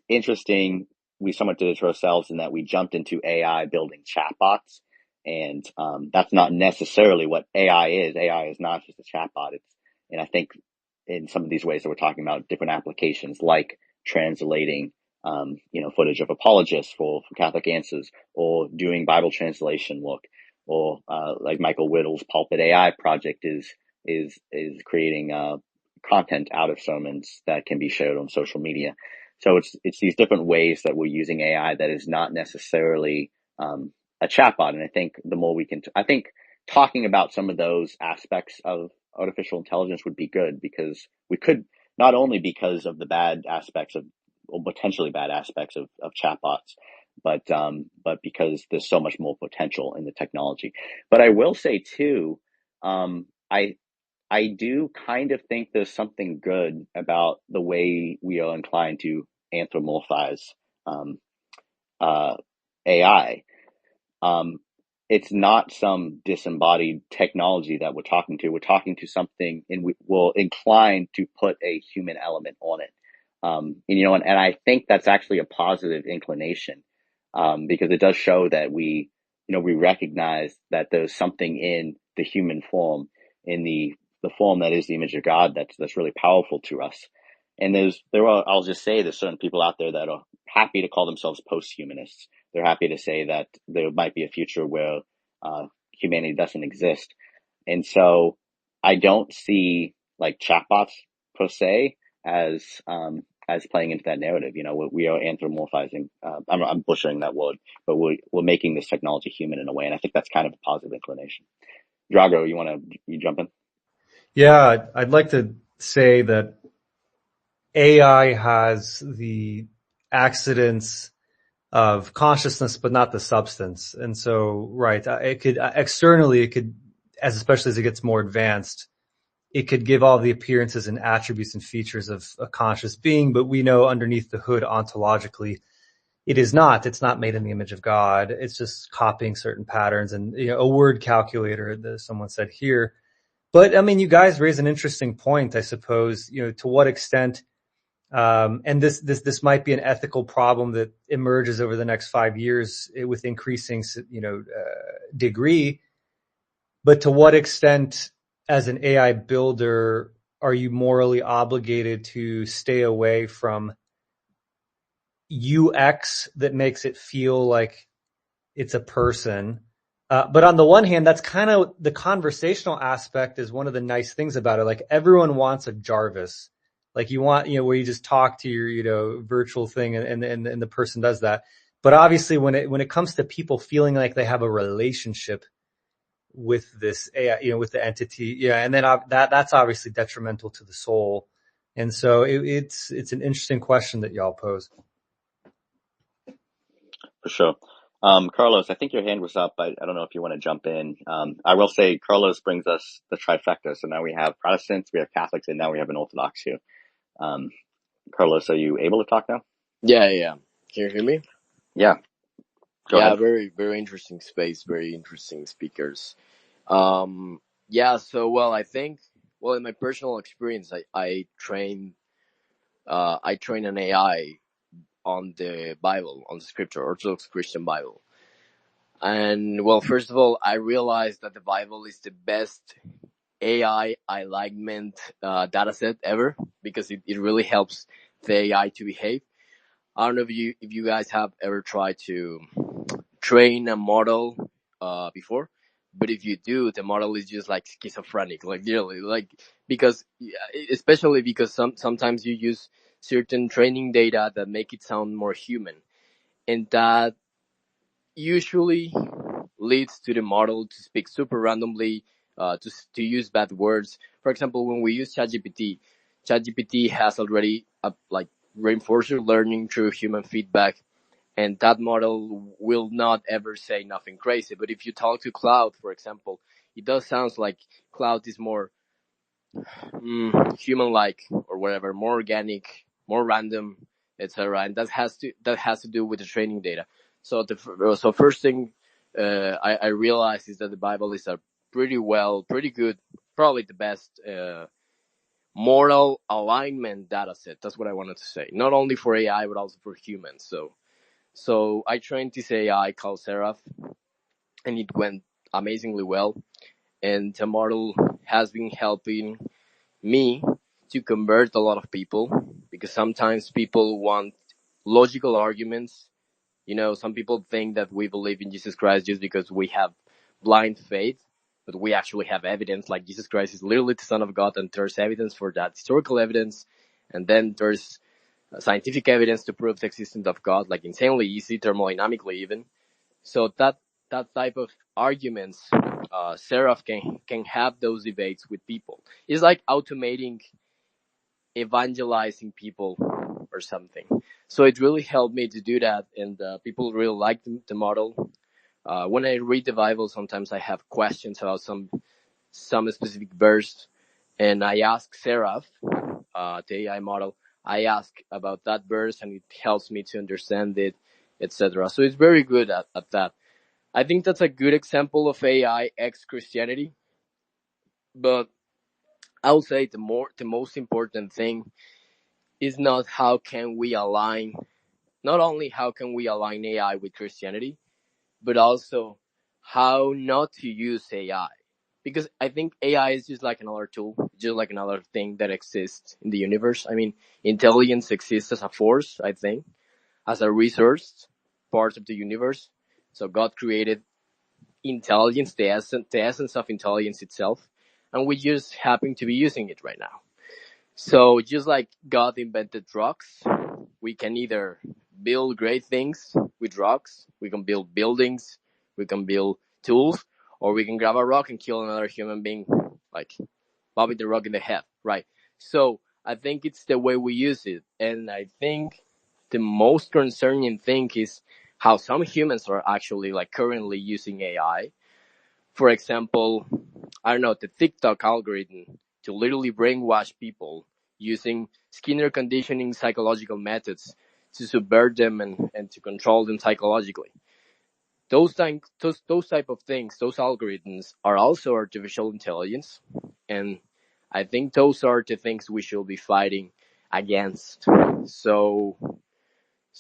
interesting. We somewhat did it to ourselves in that we jumped into AI building chatbots, and that's not necessarily what AI is. AI is not just a chatbot. And I think in some of these ways that we're talking about, different applications like translating, footage of apologists for Catholic Answers, or doing Bible translation work, or like Michael Whittle's Pulpit AI project is creating content out of sermons that can be shared on social media. So it's these different ways that we're using AI that is not necessarily a chatbot. And I think the more we can, I think talking about some of those aspects of artificial intelligence would be good, because we could, not only because of the bad aspects of, or potentially bad aspects of chatbots, but because there's so much more potential in the technology. But I will say too, I do kind of think there's something good about the way we are inclined to anthropomorphize AI. It's not some disembodied technology that we're talking to. We're talking to something, and we're inclined to put a human element on it. And I think that's actually a positive inclination, because it does show that we recognize that there's something in the human form, in the form that is the image of God, that's really powerful to us. And I'll just say there's certain people out there that are happy to call themselves post-humanists. They're happy to say that there might be a future where humanity doesn't exist. And so I don't see like chatbots per se as playing into that narrative. We are anthropomorphizing. I'm butchering that word, but we're making this technology human in a way, and I think that's kind of a positive inclination. Drago, you jump in? Yeah, I'd like to say that AI has the accidents of consciousness, but not the substance. And so, right, it could externally, especially as it gets more advanced, it could give all the appearances and attributes and features of a conscious being, but we know underneath the hood ontologically, it is not. It's not made in the image of God. It's just copying certain patterns and a word calculator, as someone said here. But I mean, you guys raise an interesting point, I suppose. To what extent, and this might be an ethical problem that emerges over the next 5 years with increasing, degree. But to what extent, as an AI builder, are you morally obligated to stay away from UX that makes it feel like it's a person? But on the one hand, that's kind of the conversational aspect is one of the nice things about it. Like everyone wants a Jarvis. Like you want, where you just talk to your, virtual thing and the person does that. But obviously when it comes to people feeling like they have a relationship with this AI, with the entity, and then that's obviously detrimental to the soul. And so it's an interesting question that y'all pose. For sure. Carlos, I think your hand was up. I don't know if you want to jump in. I will say Carlos brings us the trifecta. So now we have Protestants, we have Catholics, and now we have an Orthodox here. Carlos, are you able to talk now? Yeah. Can you hear me? Yeah. Go ahead. Very, very interesting space, very interesting speakers. I think, in my personal experience, I train an AI on the Bible, on the scripture, Orthodox Christian Bible. And first of all, I realized that the Bible is the best AI alignment data set ever, because it really helps the AI to behave. I don't know if you guys have ever tried to train a model before, but if you do, the model is just like schizophrenic, like literally, like, because especially because sometimes you use certain training data that make it sound more human. And that usually leads to the model to speak super randomly, to use bad words. For example, when we use ChatGPT has already like reinforcer learning through human feedback, and that model will not ever say nothing crazy. But if you talk to Cloud, for example, it does sound like Cloud is more human-like or whatever, more organic, more random, etc. And that has to do with the training data. So first thing I realized is that the Bible is a pretty good, probably the best moral alignment data set. That's what I wanted to say. Not only for AI, but also for humans. So I trained this AI called Seraph, and it went amazingly well. And the model has been helping me to convert a lot of people, because sometimes people want logical arguments. You know, some people think that we believe in Jesus Christ just because we have blind faith, but we actually have evidence, like Jesus Christ is literally the Son of God, and there's evidence for that, historical evidence, and then there's scientific evidence to prove the existence of God, like insanely easy, thermodynamically even. So that type of arguments, Seraph can have those debates with people. It's like automating evangelizing people or something. So it really helped me to do that, and people really like the model. When I read the Bible, sometimes I have questions about some specific verse, and I ask Seraph, the AI model, I ask about that verse, and it helps me to understand it, etc. So it's very good at that. I think that's a good example of AI x Christianity. But I would say the most important thing is not only how can we align AI with Christianity, but also how not to use AI. Because I think AI is just like another tool, just like another thing that exists in the universe. I mean, intelligence exists as a force, I think, as a resource, part of the universe. So God created intelligence, the essence of intelligence itself, and we just happen to be using it right now. So just like God invented rocks, we can either build great things with rocks, we can build buildings, we can build tools, or we can grab a rock and kill another human being, like bobbing the rock in the head, right? So I think it's the way we use it. And I think the most concerning thing is how some humans are actually like currently using AI. For example, I don't know, the TikTok algorithm to literally brainwash people using Skinner conditioning psychological methods to subvert them and to control them psychologically. Those type of things, those algorithms are also artificial intelligence, and I think those are the things we should be fighting against. So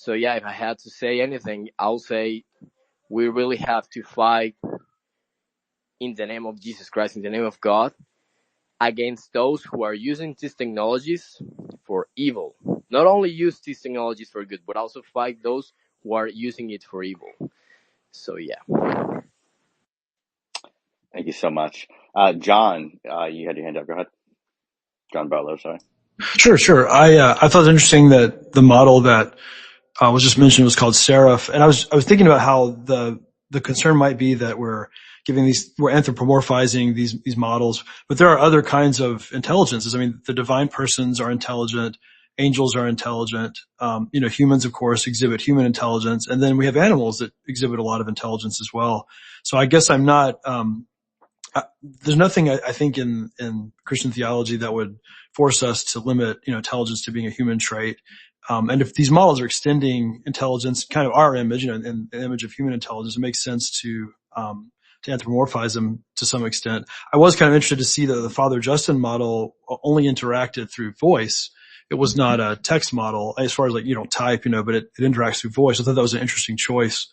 yeah, if I had to say anything, I'll say we really have to fight in the name of Jesus Christ, in the name of God, against those who are using these technologies for evil. Not only use these technologies for good, but also fight those who are using it for evil. So yeah. Thank you so much. John, you had your hand up. Go ahead. John Butler, sorry. Sure. I thought it was interesting that the model that was just mentioned was called Seraph, and I was thinking about how the concern might be that we're anthropomorphizing these models, but there are other kinds of intelligences. I mean, the divine persons are intelligent, angels are intelligent, humans of course exhibit human intelligence, and then we have animals that exhibit a lot of intelligence as well. So I guess I'm not there's nothing I think in Christian theology that would force us to limit, intelligence to being a human trait. And if these models are extending intelligence, kind of our image, in an image of human intelligence, it makes sense to anthropomorphize them to some extent. I was kind of interested to see that the Father Justin model only interacted through voice. It was not a text model as far as like, you don't type, but it interacts through voice. I thought that was an interesting choice.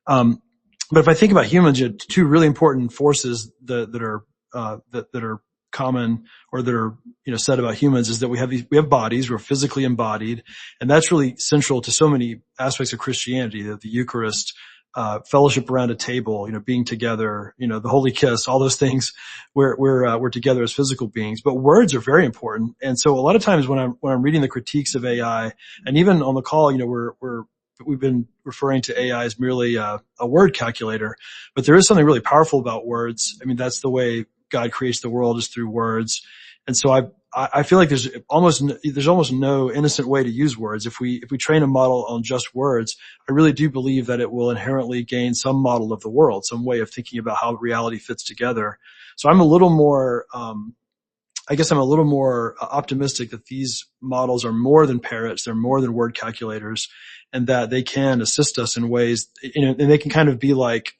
But if I think about humans, you have two really important forces that are common, or that are, said about humans, is that we have bodies, we're physically embodied, and that's really central to so many aspects of Christianity, that the Eucharist, fellowship around a table, being together, the holy kiss, all those things. We're together as physical beings, but words are very important. And so a lot of times when I'm reading the critiques of AI, and even on the call, we've been referring to AI as merely a word calculator, but there is something really powerful about words. I mean, that's the way God creates the world, is through words. And so I feel like there's almost no innocent way to use words. If we train a model on just words, I really do believe that it will inherently gain some model of the world, some way of thinking about how reality fits together. So I'm a little more, I guess I'm a little more optimistic that these models are more than parrots, they're more than word calculators, and that they can assist us in ways, and they can kind of be like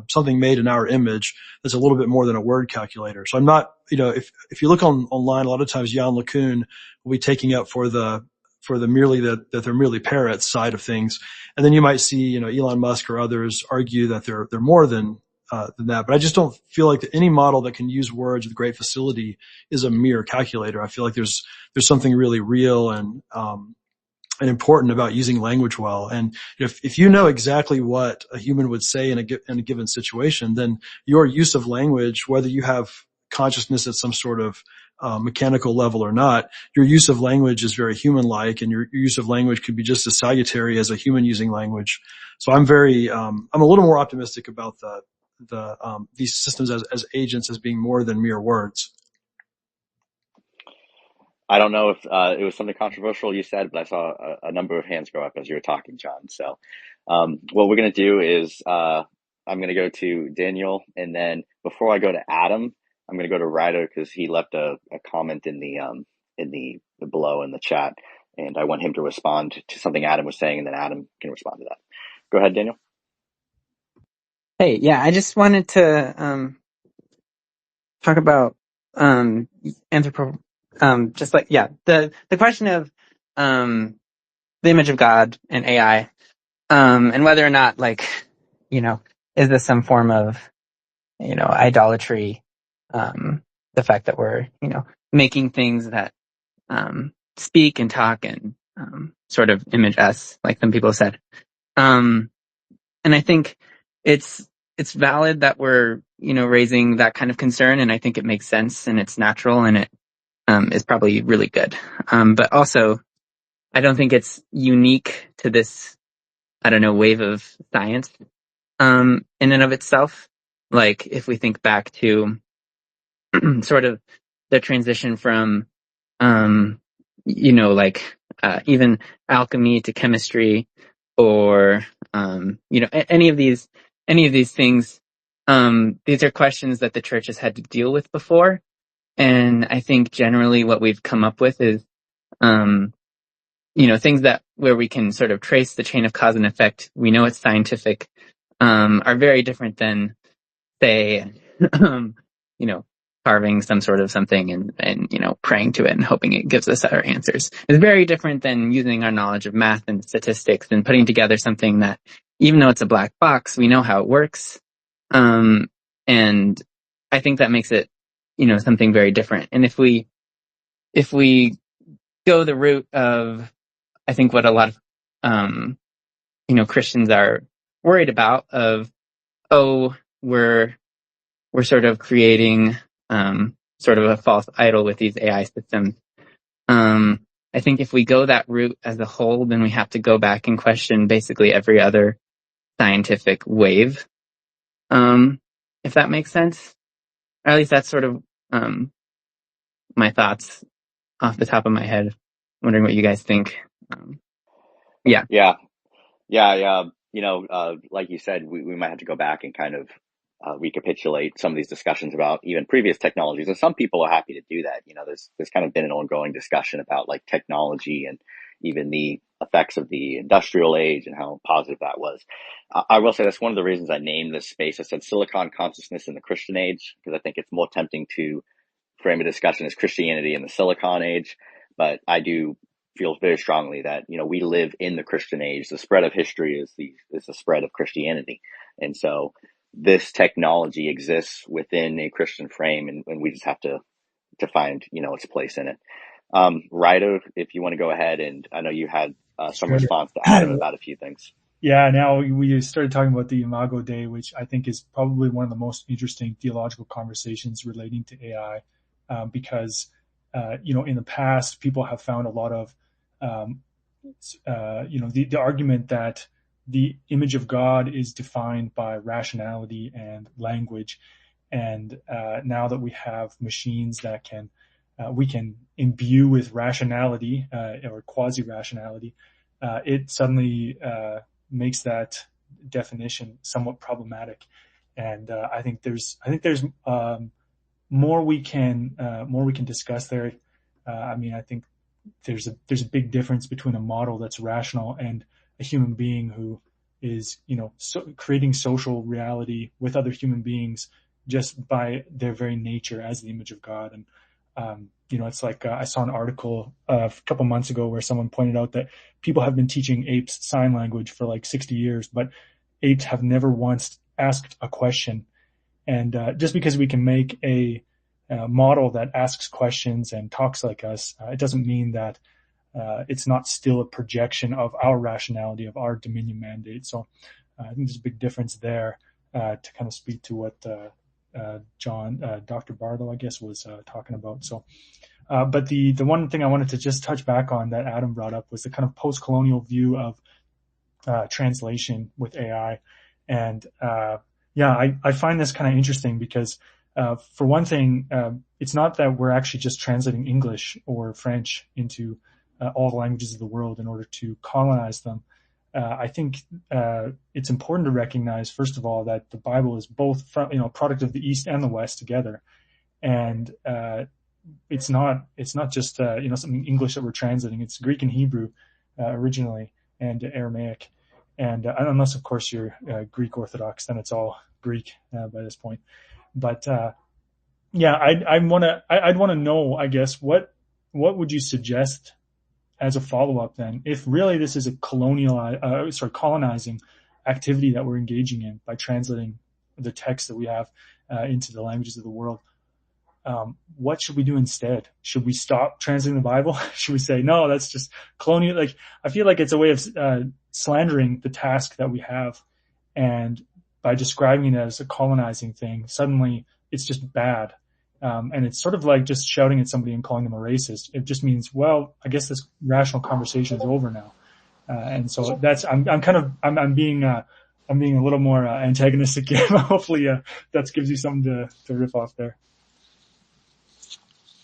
something made in our image that's a little bit more than a word calculator. So I'm not, if you look online, a lot of times Jan LeCun will be taking up for the merely that they're merely parrots side of things, and then you might see Elon Musk or others argue that they're more than that. But I just don't feel like that any model that can use words with great facility is a mere calculator. I feel like there's something really real and important about using language well. And if you know exactly what a human would say in a given situation, then your use of language, whether you have consciousness at some sort of mechanical level or not, your use of language is very human-like, and your use of language could be just as salutary as a human using language. So I'm a little more optimistic about these systems as agents, as being more than mere words. I don't know if it was something controversial you said, but I saw a number of hands go up as you were talking, John. So what we're going to do is I'm going to go to Daniel, and then before I go to Adam, I'm going to go to Ryder because he left a comment in the below in the chat, and I want him to respond to something Adam was saying, and then Adam can respond to that. Go ahead, Daniel. Hey, yeah, I just wanted to talk about just like, yeah, the question of the image of God and AI, and whether or not, like, is this some form of idolatry, the fact that we're making things that speak and talk and sort of image us, like some people said. And I think it's valid that we're raising that kind of concern, and I think it makes sense and it's natural, and it is probably really good. But also, I don't think it's unique to this, wave of science in and of itself. Like, if we think back to sort of the transition from even alchemy to chemistry, or any of these things, these are questions that the church has had to deal with before. And I think generally what we've come up with is things that where we can sort of trace the chain of cause and effect, we know it's scientific, are very different than, say, carving some sort of something and praying to it and hoping it gives us our answers. It's very different than using our knowledge of math and statistics and putting together something that, even though it's a black box, we know how it works. And I think that makes it, something very different. And if we go the route of, I think what a lot of, Christians are worried about, of, we're sort of creating sort of a false idol with these AI systems. I think if we go that route as a whole, then we have to go back and question basically every other scientific wave, if that makes sense. Or at least that's sort of my thoughts off the top of my head. Wondering what you guys think. Yeah. Like you said, we might have to go back and kind of recapitulate some of these discussions about even previous technologies. And some people are happy to do that. There's kind of been an ongoing discussion about like technology and even the effects of the industrial age and how positive that was. I will say that's one of the reasons I named this space. I said Silicon Consciousness in the Christian Age, because I think it's more tempting to frame a discussion as Christianity in the Silicon Age. But I do feel very strongly that, we live in the Christian age. The spread of history is the spread of Christianity. And so this technology exists within a Christian frame, and we just have to find, its place in it. Ryder, if you want to go ahead, and I know you had some Sure. response to Adam about a few things. Yeah, now we started talking about the Imago Dei, which I think is probably one of the most interesting theological conversations relating to AI, because in the past people have found a lot of um, the argument that the image of God is defined by rationality and language, and now that we have machines that we can imbue with rationality or quasi rationality, it suddenly makes that definition somewhat problematic. And I think there's more we can discuss there. I think there's a big difference between a model that's rational and a human being who is creating social reality with other human beings just by their very nature as the image of God. And it's like I saw an article a couple months ago where someone pointed out that people have been teaching apes sign language for like 60 years, but apes have never once asked a question. And just because we can make a model that asks questions and talks like us, it doesn't mean that it's not still a projection of our rationality, of our dominion mandate. So I think there's a big difference there to kind of speak to what Dr. Barlow, I guess, was talking about. So, but the one thing I wanted to just touch back on that Adam brought up was the kind of post-colonial view of translation with AI. And I find this kind of interesting because for one thing, it's not that we're actually just translating English or French into all the languages of the world in order to colonize them. I think it's important to recognize, first of all, that the Bible is both a product of the East and the West together, and it's not just something English that we're translating. It's Greek and Hebrew originally, and Aramaic, and unless of course you're Greek Orthodox, then it's all Greek by this point. But I'd want to know, I guess, what would you suggest as a follow-up then, if really this is a colonizing activity that we're engaging in by translating the text that we have into the languages of the world? What should we do instead? Should we stop translating the Bible? Should we say, no, that's just colonial? Like, I feel like it's a way of slandering the task that we have. And by describing it as a colonizing thing, suddenly it's just bad. And it's sort of like just shouting at somebody and calling them a racist. It just means, well, I guess this rational conversation is over now. And so I'm being a little more antagonistic here. Hopefully that gives you something to riff off there.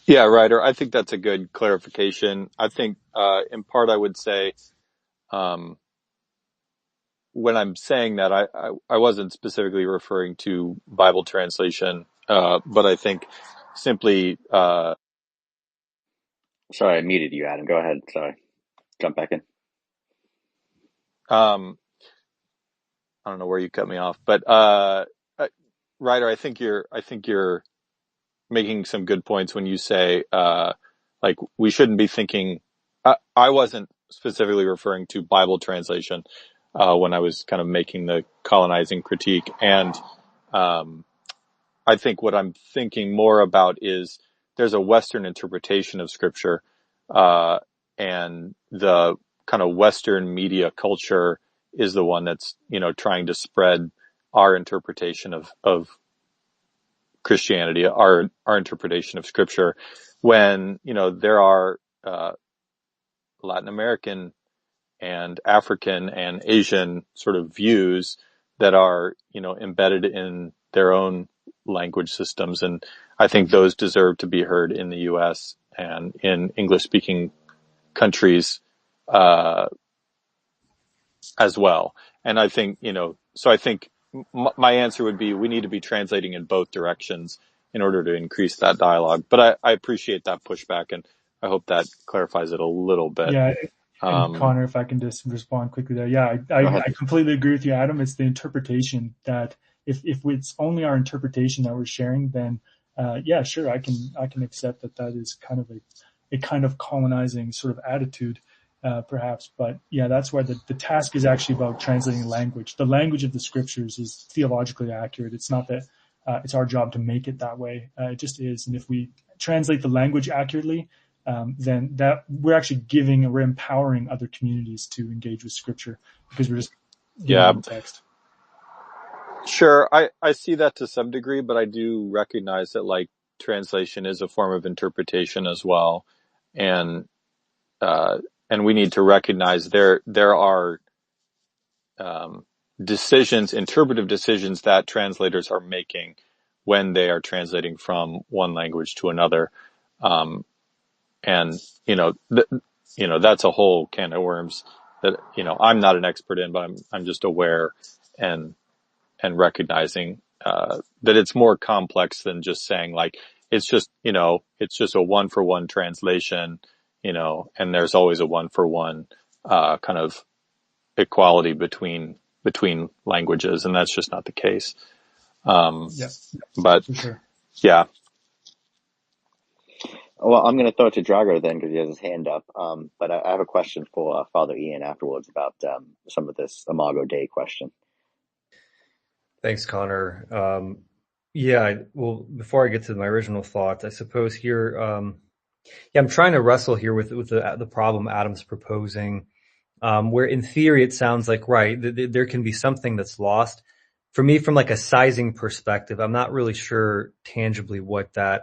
Yeah, Ryder, I think that's a good clarification. I think in part I would say when I'm saying that, I wasn't specifically referring to Bible translation, but I think simply... Sorry, I muted you, Adam. Go ahead. Sorry. Jump back in. I don't know where you cut me off, but Ryder, I think you're making some good points when you say like we shouldn't be thinking. I wasn't specifically referring to Bible translation when I was kind of making the colonizing critique, and I think what I'm thinking more about is there's a Western interpretation of Scripture, and the kind of Western media culture is the one that's, trying to spread our interpretation of Christianity, our interpretation of Scripture, when, there are Latin American and African and Asian sort of views that are, embedded in their own language systems. And I think those deserve to be heard in the U.S. and in English-speaking countries as well. And I think, so I think my answer would be we need to be translating in both directions in order to increase that dialogue. But I appreciate that pushback, and I hope that clarifies it a little bit. Yeah. And Connor, if I can just respond quickly there. Yeah, I completely agree with you, Adam. It's the interpretation that if it's only our interpretation that we're sharing, then sure, I can accept that is kind of a kind of colonizing sort of attitude, perhaps. But yeah, that's why the task is actually about translating language. The language of the Scriptures is theologically accurate. It's not that it's our job to make it that way. It just is. And if we translate the language accurately, then that we're empowering other communities to engage with Scripture, because we're just Yeah, human text. sure. I see that to some degree, but I do recognize that like translation is a form of interpretation as well. And, and we need to recognize there are, decisions, interpretive decisions that translators are making when they are translating from one language to another. And, that's a whole can of worms that, I'm not an expert in, but I'm just aware and recognizing, that it's more complex than just saying like, it's just a one for one translation, and there's always a one for one, kind of equality between languages, and that's just not the case. Yeah, But for sure. yeah, Well, I'm going to throw it to Drago then because he has his hand up. But I have a question for Father Ian afterwards about some of this Imago Dei question. Thanks, Connor. Yeah, well, before I get to my original thoughts, I suppose here, I'm trying to wrestle here with the problem Adam's proposing, where in theory it sounds like, right, there can be something that's lost. For me, from like a sizing perspective, I'm not really sure tangibly what that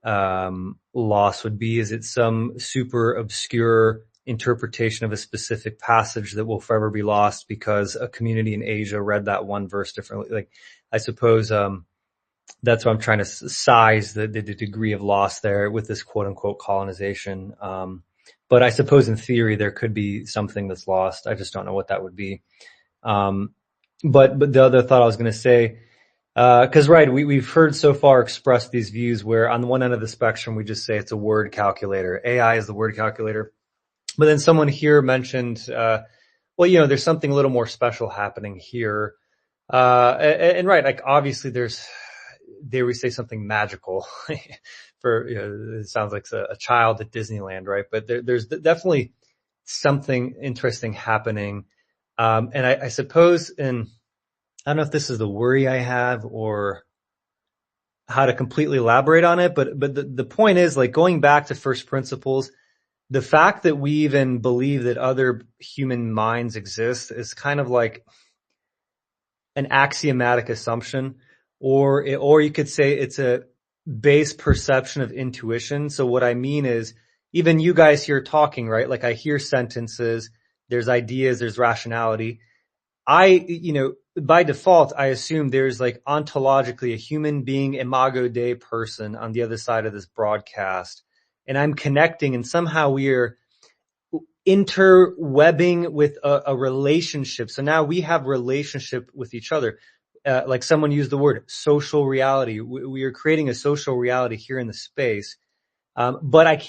loss would be. Is it some super obscure interpretation of a specific passage that will forever be lost because a community in Asia read that one verse differently? Like, I suppose that's what I'm trying to size the degree of loss there with this quote unquote colonization. But I suppose in theory there could be something that's lost. I just don't know what that would be. But the other thought I was going to say, cause right, we've heard so far expressed these views where on the one end of the spectrum, we just say it's a word calculator. AI is the word calculator. But then someone here mentioned, there's something a little more special happening here. And right, like obviously dare we say something magical for, it sounds like a child at Disneyland, right? But there's definitely something interesting happening. And I suppose I don't know if this is the worry I have or how to completely elaborate on it, but the point is, like, going back to first principles, the fact that we even believe that other human minds exist is kind of like an axiomatic assumption, or you could say it's a base perception of intuition. So what I mean is, even you guys here talking, right? Like I hear sentences, there's ideas, there's rationality. By default, I assume there's like ontologically a human being, Imago Dei person on the other side of this broadcast. And I'm connecting, and somehow we are interwebbing with a relationship. So now we have relationship with each other. Like someone used the word social reality. We are creating a social reality here in the space. But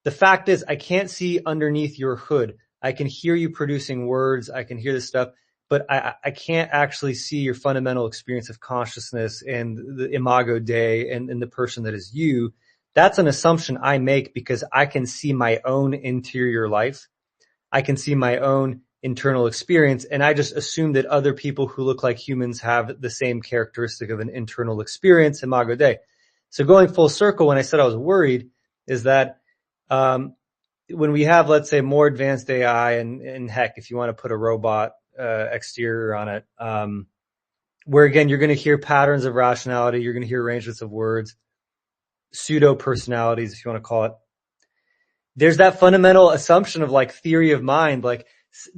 the fact is, I can't see underneath your hood. I can hear you producing words. I can hear this stuff, but I can't actually see your fundamental experience of consciousness and the Imago Dei and the person that is you. That's an assumption I make because I can see my own interior life. I can see my own internal experience, and I just assume that other people who look like humans have the same characteristic of an internal experience, Imago Dei. So going full circle, when I said I was worried, is that when we have, let's say, more advanced AI, and heck, if you want to put a robot exterior on it, where again you're going to hear patterns of rationality, you're going to hear arrangements of words, pseudo personalities, if you want to call it. There's that fundamental assumption of like theory of mind, like,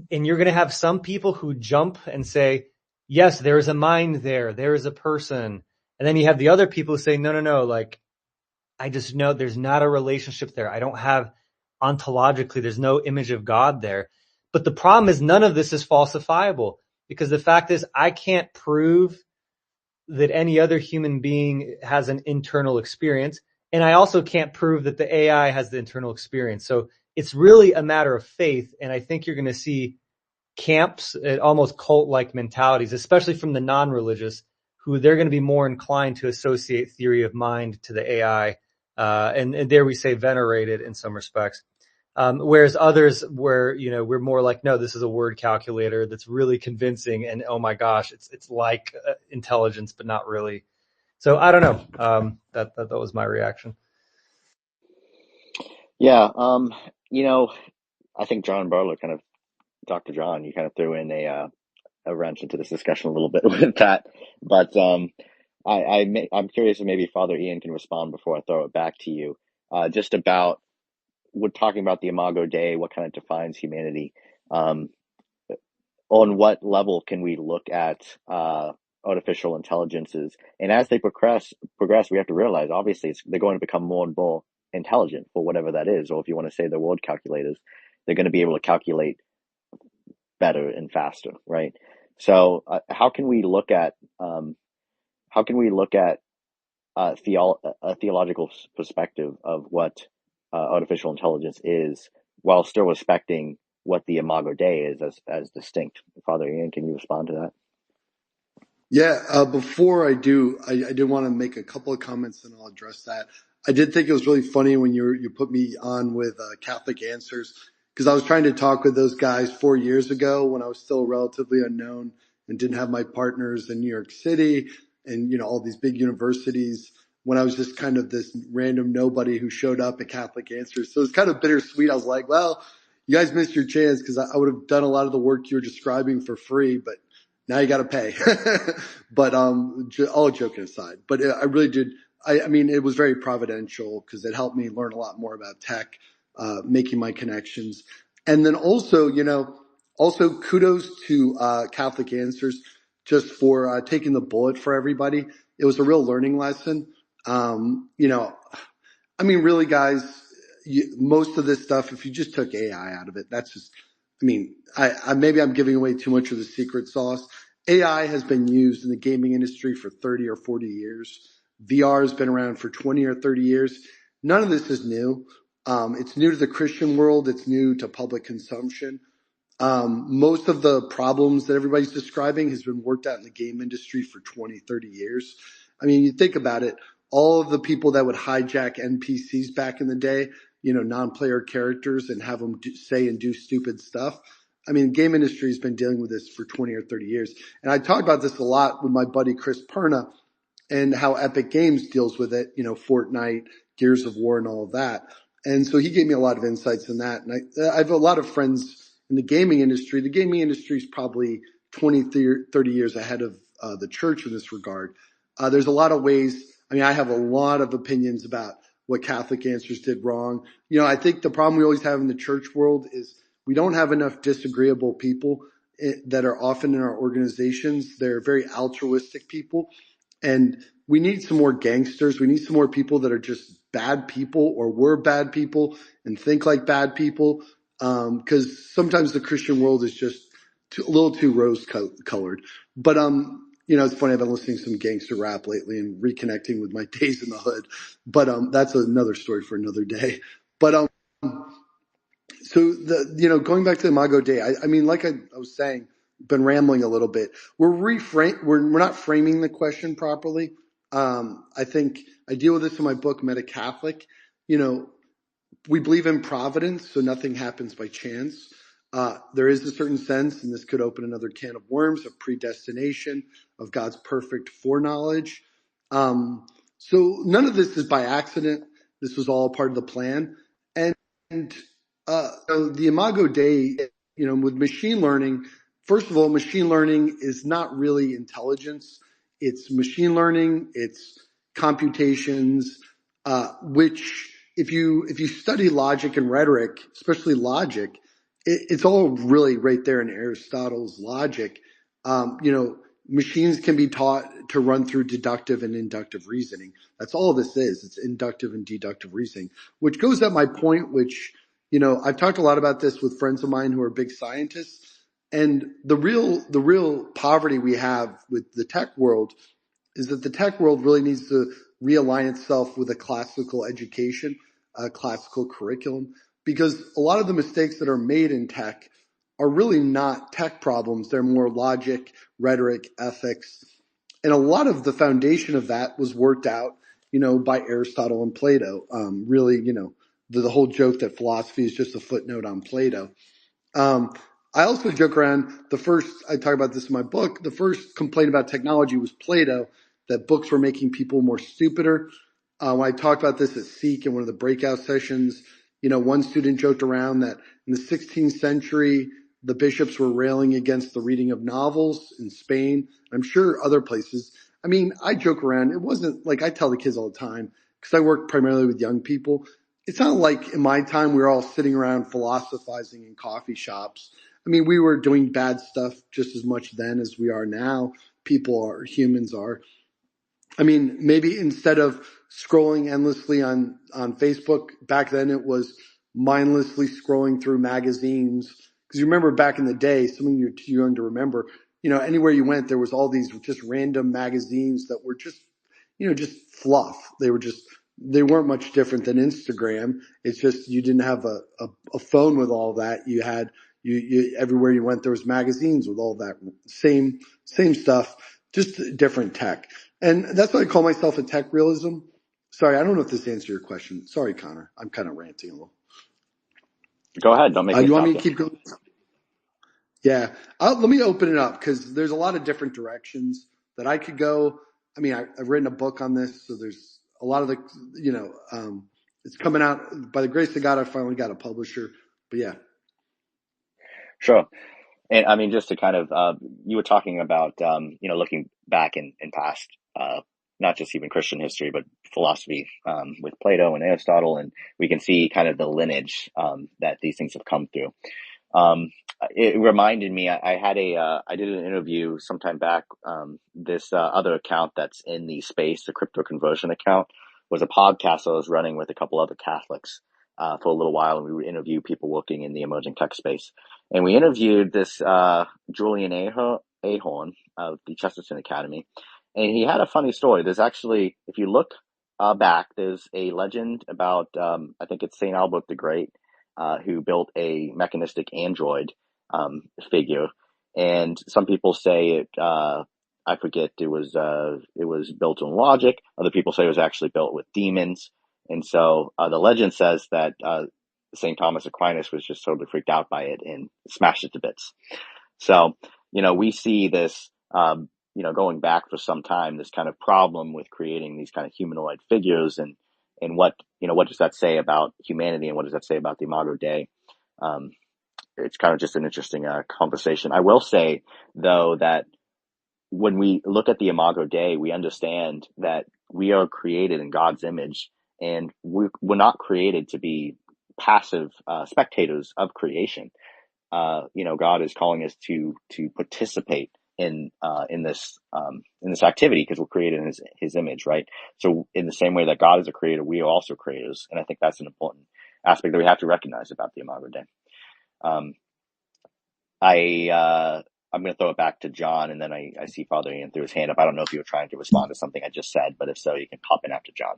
and you're going to have some people who jump and say, yes, there is a mind there. There is a person. And then you have the other people who say, no, like, I just know there's not a relationship there. I don't have ontologically, there's no image of God there. But the problem is none of this is falsifiable, because the fact is I can't prove that any other human being has an internal experience. And I also can't prove that the AI has the internal experience. So it's really a matter of faith. And I think you're going to see camps, almost cult-like mentalities, especially from the non-religious, who they're going to be more inclined to associate theory of mind to the AI. And there we say venerated in some respects. Whereas others where, we're more like, no, this is a word calculator that's really convincing. And oh my gosh, it's like intelligence, but not really. So I don't know. That was my reaction. Yeah. I think John Barlow Dr. John, you kind of threw in a wrench into this discussion a little bit with that. But I'm curious if maybe Father Ian can respond before I throw it back to you. Just about, we're talking about the Imago Dei, what kind of defines humanity. On what level can we look at artificial intelligences? And as they progress, we have to realize, obviously, they're going to become more and more intelligent for whatever that is. Or if you want to say they're word calculators, they're going to be able to calculate better and faster, right? So how can we look at a theological perspective of what artificial intelligence is, while still respecting what the Imago Dei is as distinct? Father Ian, can you respond to that? Yeah, before I do, I did want to make a couple of comments and I'll address that. I did think it was really funny when you put me on with Catholic Answers, because I was trying to talk with those guys 4 years ago when I was still relatively unknown and didn't have my partners in New York City and, all these big universities, when I was just kind of this random nobody who showed up at Catholic Answers. So it's kind of bittersweet. I was like, well, you guys missed your chance, because I would have done a lot of the work you're describing for free, but now you got to pay. But all joking aside, but I really did. I mean, it was very providential because it helped me learn a lot more about tech, making my connections. And then also, also kudos to Catholic Answers just for taking the bullet for everybody. It was a real learning lesson. I mean, really, guys, most of this stuff, if you just took AI out of it, that's just, maybe I'm giving away too much of the secret sauce. AI has been used in the gaming industry for 30 or 40 years. VR has been around for 20 or 30 years. None of this is new. It's new to the Christian world. It's new to public consumption. Most of the problems that everybody's describing has been worked out in the game industry for 20, 30 years. I mean, you think about it, all of the people that would hijack NPCs back in the day, non-player characters, and have them say and do stupid stuff. I mean, the game industry has been dealing with this for 20 or 30 years. And I talk about this a lot with my buddy Chris Perna, and how Epic Games deals with it, Fortnite, Gears of War, and all of that. And so he gave me a lot of insights in that. And I have a lot of friends in the gaming industry. The gaming industry is probably 20, 30 years ahead of the church in this regard. There's a lot of ways. I have a lot of opinions about what Catholic Answers did wrong. I think the problem we always have in the church world is we don't have enough disagreeable people that are often in our organizations. They're very altruistic people. And we need some more gangsters. We need some more people that are just bad people or were bad people and think like bad people. Cause sometimes the Christian world is just a little too rose colored. But, it's funny. I've been listening to some gangster rap lately and reconnecting with my days in the hood. But, that's another story for another day. But, so going back to the Imago Dei, I mean, like I was saying, been rambling a little bit. We're not framing the question properly. I think I deal with this in my book, Meta Catholic. We believe in providence, so nothing happens by chance. There is a certain sense, and this could open another can of worms, of predestination, of God's perfect foreknowledge. So none of this is by accident. This was all part of the plan. And the Imago Dei, with machine learning, first of all, machine learning is not really intelligence. It's machine learning. It's computations, which if you study logic and rhetoric, especially logic, it's all really right there in Aristotle's logic. Machines can be taught to run through deductive and inductive reasoning. That's all this is. It's inductive and deductive reasoning, which goes at my point, which, I've talked a lot about this with friends of mine who are big scientists, and the real poverty we have with the tech world is that the tech world really needs to realign itself with a classical education, a classical curriculum, because a lot of the mistakes that are made in tech are really not tech problems. They're more logic, rhetoric, ethics. And a lot of the foundation of that was worked out, by Aristotle and Plato. Really, the whole joke that philosophy is just a footnote on Plato. I also joke around, I talk about this in my book, the first complaint about technology was Plato, that books were making people more stupider. When I talked about this at Seek in one of the breakout sessions, one student joked around that in the 16th century, The bishops were railing against the reading of novels in Spain. I'm sure other places. I mean, I joke around. It wasn't like I tell the kids all the time, because I work primarily with young people. It's not like in my time we were all sitting around philosophizing in coffee shops. I mean, we were doing bad stuff just as much then as we are now. Humans are. I mean, maybe instead of scrolling endlessly on Facebook, back then it was mindlessly scrolling through magazines. Because you remember back in the day, some of you are too young to remember, anywhere you went, there was all these just random magazines that were just, just fluff. They weren't much different than Instagram. It's just you didn't have a phone with all that. You had, everywhere you went, there was magazines with all that same stuff, just different tech. And that's why I call myself a tech realism. Sorry, I don't know if this answers your question. Sorry, Connor. I'm kind of ranting a little. Go ahead. Don't make me You stop want me to you. keep going? Yeah. Let me open it up, because there's a lot of different directions that I could go. I mean, I've written a book on this, so there's a lot of the, it's coming out. By the grace of God, I finally got a publisher. But yeah. Sure. And I mean, just to kind of, you were talking about, looking back in past, not just even Christian history, but philosophy, with Plato and Aristotle, and we can see kind of the lineage, that these things have come through. It reminded me, I did an interview sometime back. This other account that's in the space, the crypto conversion account, was a podcast I was running with a couple other Catholics for a little while, and we would interview people working in the emerging tech space. And we interviewed this Julian Ahorn of the Chesterton Academy, and he had a funny story. There's actually, if you look back, there's a legend about, I think it's St. Albert the Great, who built a mechanistic android figure, and some people say it. I forget. It was built on logic. Other people say it was actually built with demons. And so the legend says that St. Thomas Aquinas was just totally freaked out by it and smashed it to bits. So we see this going back for some time, this kind of problem with creating these kind of humanoid figures, and what does that say about humanity, and what does that say about the Imago Dei? It's kind of just an interesting conversation. I will say, though, that when we look at the Imago Dei, we understand that we are created in God's image, and we're not created to be passive spectators of creation. God is calling us to participate in this activity, because we're created in his image, right? So in the same way that God is a creator, we are also creators, and I think that's an important aspect that we have to recognize about the Imago Dei. I'm going to throw it back to John, and then I see Father Ian threw his hand up. I don't know if you were trying to respond to something I just said, but if so, you can pop in after John.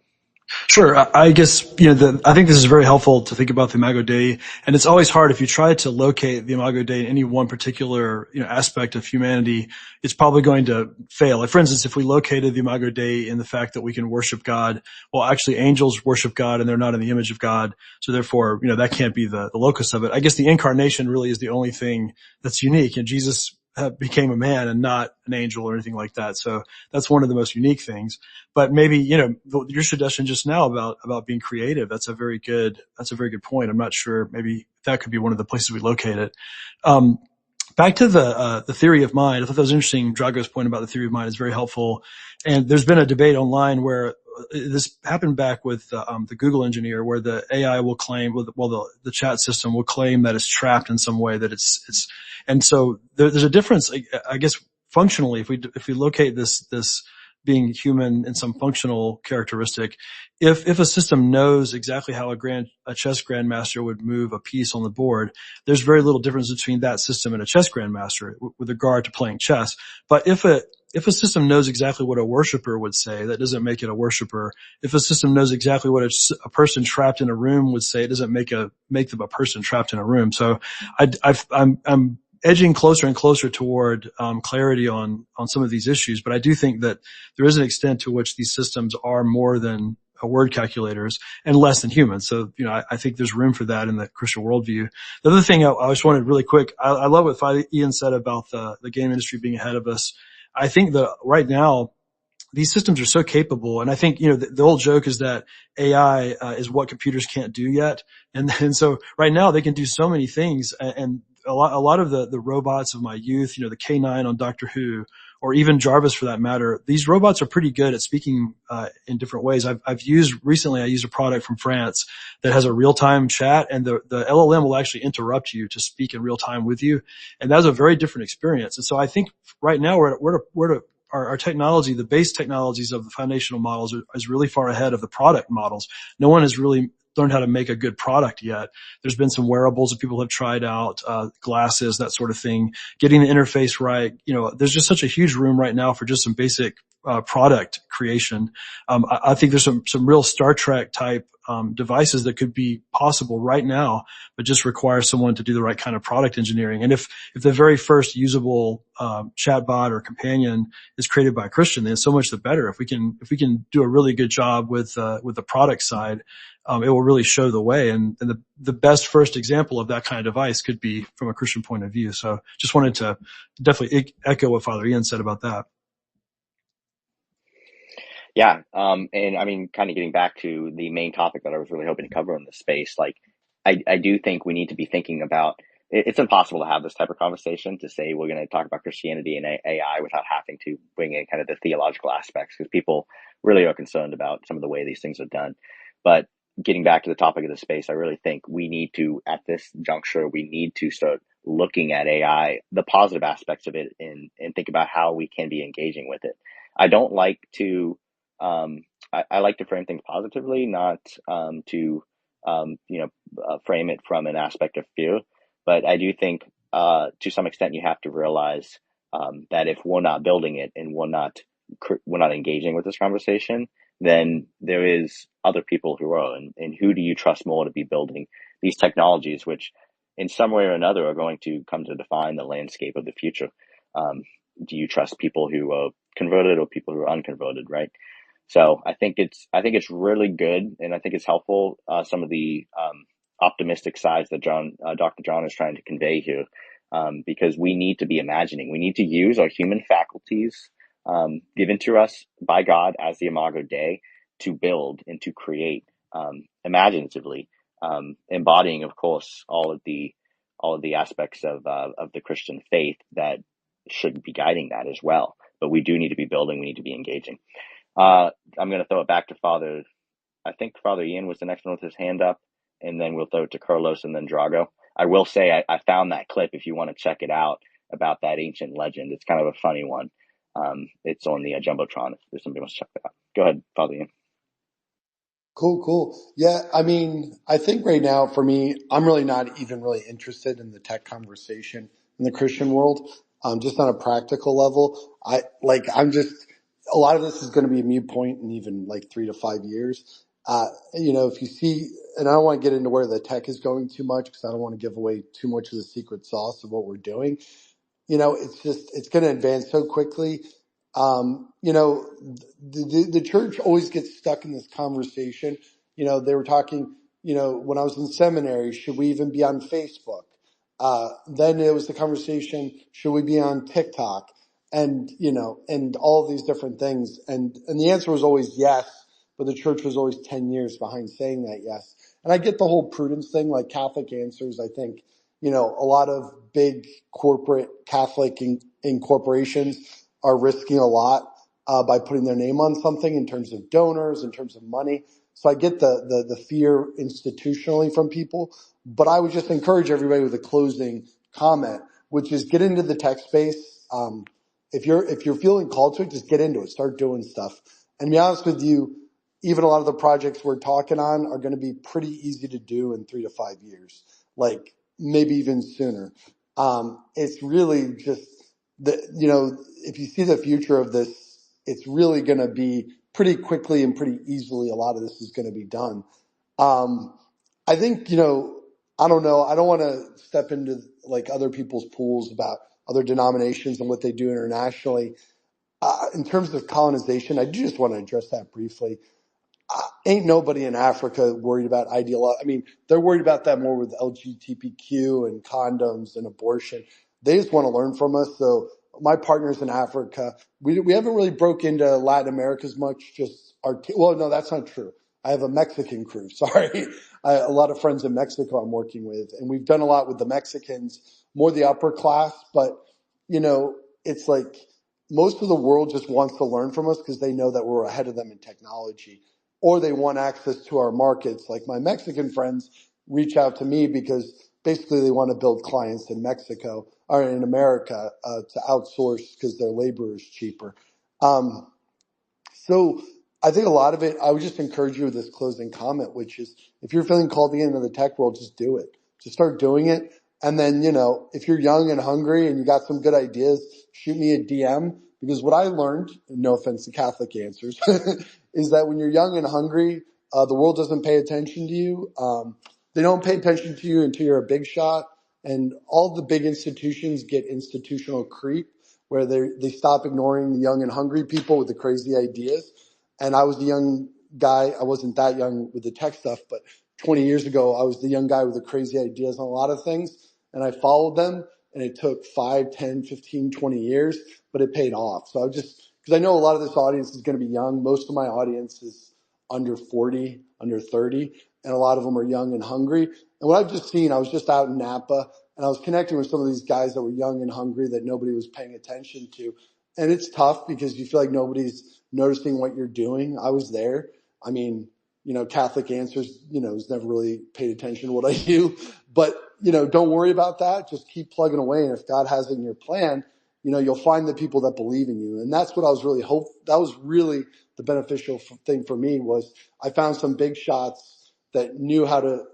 Sure. I guess, I think this is very helpful to think about the Imago Dei. And it's always hard if you try to locate the Imago Dei in any one particular, aspect of humanity, it's probably going to fail. Like, for instance, if we located the Imago Dei in the fact that we can worship God, well, actually angels worship God and they're not in the image of God. So therefore, that can't be the locus of it. I guess the incarnation really is the only thing that's unique. And Jesus became a man and not an angel or anything like that. So that's one of the most unique things. But maybe, your suggestion just now about being creative, that's a very good point. I'm not sure, maybe that could be one of the places we locate it. Back to the theory of mind. I thought that was interesting. Drago's point about the theory of mind is very helpful. And there's been a debate online where this happened back with the Google engineer, where the AI will claim, the chat system will claim that it's trapped in some way, that it's, and so there's a difference, I guess, functionally, if we locate this being human in some functional characteristic, if a system knows exactly how a chess grandmaster would move a piece on the board, there's very little difference between that system and a chess grandmaster with regard to playing chess. But if a system knows exactly what a worshiper would say, that doesn't make it a worshiper. If a system knows exactly what a person trapped in a room would say, it doesn't make them a person trapped in a room. So I'm edging closer and closer toward clarity on some of these issues, but I do think that there is an extent to which these systems are more than word calculators and less than humans. So, I think there's room for that in the Christian worldview. The other thing I just wanted really quick, I love what Father Ian said about the game industry being ahead of us. I think that right now, these systems are so capable. And I think, the old joke is that AI is what computers can't do yet. And so right now they can do so many things. And a lot of the robots of my youth, the K9 on Doctor Who, or even Jarvis for that matter, these robots are pretty good at speaking in different ways. I used a product from France that has a real-time chat, and the LLM will actually interrupt you to speak in real time with you, and that's a very different experience. And so I think right now our technology, the base technologies of the foundational models is really far ahead of the product models. No one has really learned how to make a good product yet. There's been some wearables that people have tried out, glasses, that sort of thing, getting the interface right. There's just such a huge room right now for just some basic product creation. I think there's some real Star Trek type devices that could be possible right now, but just require someone to do the right kind of product engineering. And if the very first usable chatbot or companion is created by a Christian, then so much the better. If we can do a really good job with the product side, it will really show the way. And the best first example of that kind of device could be from a Christian point of view. So just wanted to definitely echo what Father Ian said about that. Yeah. And I mean, kind of getting back to the main topic that I was really hoping to cover in this space, like I do think we need to be thinking about, it's impossible to have this type of conversation to say we're going to talk about Christianity and AI without having to bring in kind of the theological aspects, because people really are concerned about some of the way these things are done. But getting back to the topic of the space, I really think we need to, at this juncture, we need to start looking at AI, the positive aspects of it, and think about how we can be engaging with it. I don't like to, I like to frame things positively, not to frame it from an aspect of fear. But I do think to some extent you have to realize that if we're not building it and we're not engaging with this conversation, then there is other people who are. And who do you trust more to be building these technologies, which in some way or another are going to come to define the landscape of the future? Do you trust people who are converted or people who are unconverted, right? So I think it's really good, and I think it's helpful, some of the optimistic sides that Dr. John is trying to convey here, because we need to be imagining. We need to use our human faculties given to us by God as the Imago Dei to build and to create imaginatively, embodying, of course, all of the aspects of the Christian faith that should be guiding that as well. But we do need to be building. We need to be engaging. I'm going to throw it back to Father. I think Father Ian was the next one with his hand up, and then we'll throw it to Carlos and then Drago. I will say I found that clip if you want to check it out about that ancient legend. It's kind of a funny one. It's on the Jumbotron if somebody wants to check that out. Go ahead, Father Ian. Cool. Yeah, I mean, I think right now for me, I'm really not even really interested in the tech conversation in the Christian world. Just on a practical level, a lot of this is going to be a moot point in even like 3 to 5 years. If you see, and I don't want to get into where the tech is going too much because I don't want to give away too much of the secret sauce of what we're doing. It's going to advance so quickly. The church always gets stuck in this conversation. They were talking, when I was in seminary, should we even be on Facebook? Then it was the conversation, should we be on TikTok? And all of these different things. And the answer was always yes, but the church was always 10 years behind saying that yes. And I get the whole prudence thing, like Catholic Answers. I think, a lot of big corporate Catholic corporations are risking a lot by putting their name on something in terms of donors, in terms of money. So I get the fear institutionally from people, but I would just encourage everybody with a closing comment, which is get into the tech space. If you're feeling called to it, just get into it, start doing stuff. And to be honest with you, even a lot of the projects we're talking on are going to be pretty easy to do in 3 to 5 years, like maybe even sooner. It's really just if you see the future of this, it's really going to be pretty quickly and pretty easily. A lot of this is going to be done. I think, I don't know. I don't want to step into like other people's pools about other denominations and what they do internationally. In terms of colonization, I do just want to address that briefly. Ain't nobody in Africa worried about ideology. I mean, they're worried about that more with LGBTQ and condoms and abortion. They just want to learn from us. So my partners in Africa, we haven't really broke into Latin America as much. Well, no, that's not true. I have a Mexican crew. Sorry. A lot of friends in Mexico I'm working with, and we've done a lot with the Mexicans, more the upper class, but it's like most of the world just wants to learn from us because they know that we're ahead of them in technology, or they want access to our markets. Like my Mexican friends reach out to me because basically they want to build clients in Mexico or in America to outsource because their labor is cheaper. So I think a lot of it, I would just encourage you with this closing comment, which is if you're feeling called to get into the tech world, just do it. Just start doing it. And then, if you're young and hungry and you got some good ideas, shoot me a DM, because what I learned, no offense to Catholic answers, is that when you're young and hungry, the world doesn't pay attention to you. They don't pay attention to you until you're a big shot. And all the big institutions get institutional creep, where they stop ignoring the young and hungry people with the crazy ideas. And I was the young guy. I wasn't that young with the tech stuff, but 20 years ago, I was the young guy with the crazy ideas on a lot of things. And I followed them, and it took 5, 10, 15, 20 years, but it paid off. So because I know a lot of this audience is going to be young. Most of my audience is under 40, under 30, and a lot of them are young and hungry. And what I've just seen, I was just out in Napa, and I was connecting with some of these guys that were young and hungry that nobody was paying attention to. And it's tough because you feel like nobody's noticing what you're doing. I was there. I mean, Catholic Answers, has never really paid attention to what I do. But, don't worry about that. Just keep plugging away. And if God has it in your plan, you'll find the people that believe in you. And that's what I was really that was really the beneficial thing for me, was I found some big shots that knew how to,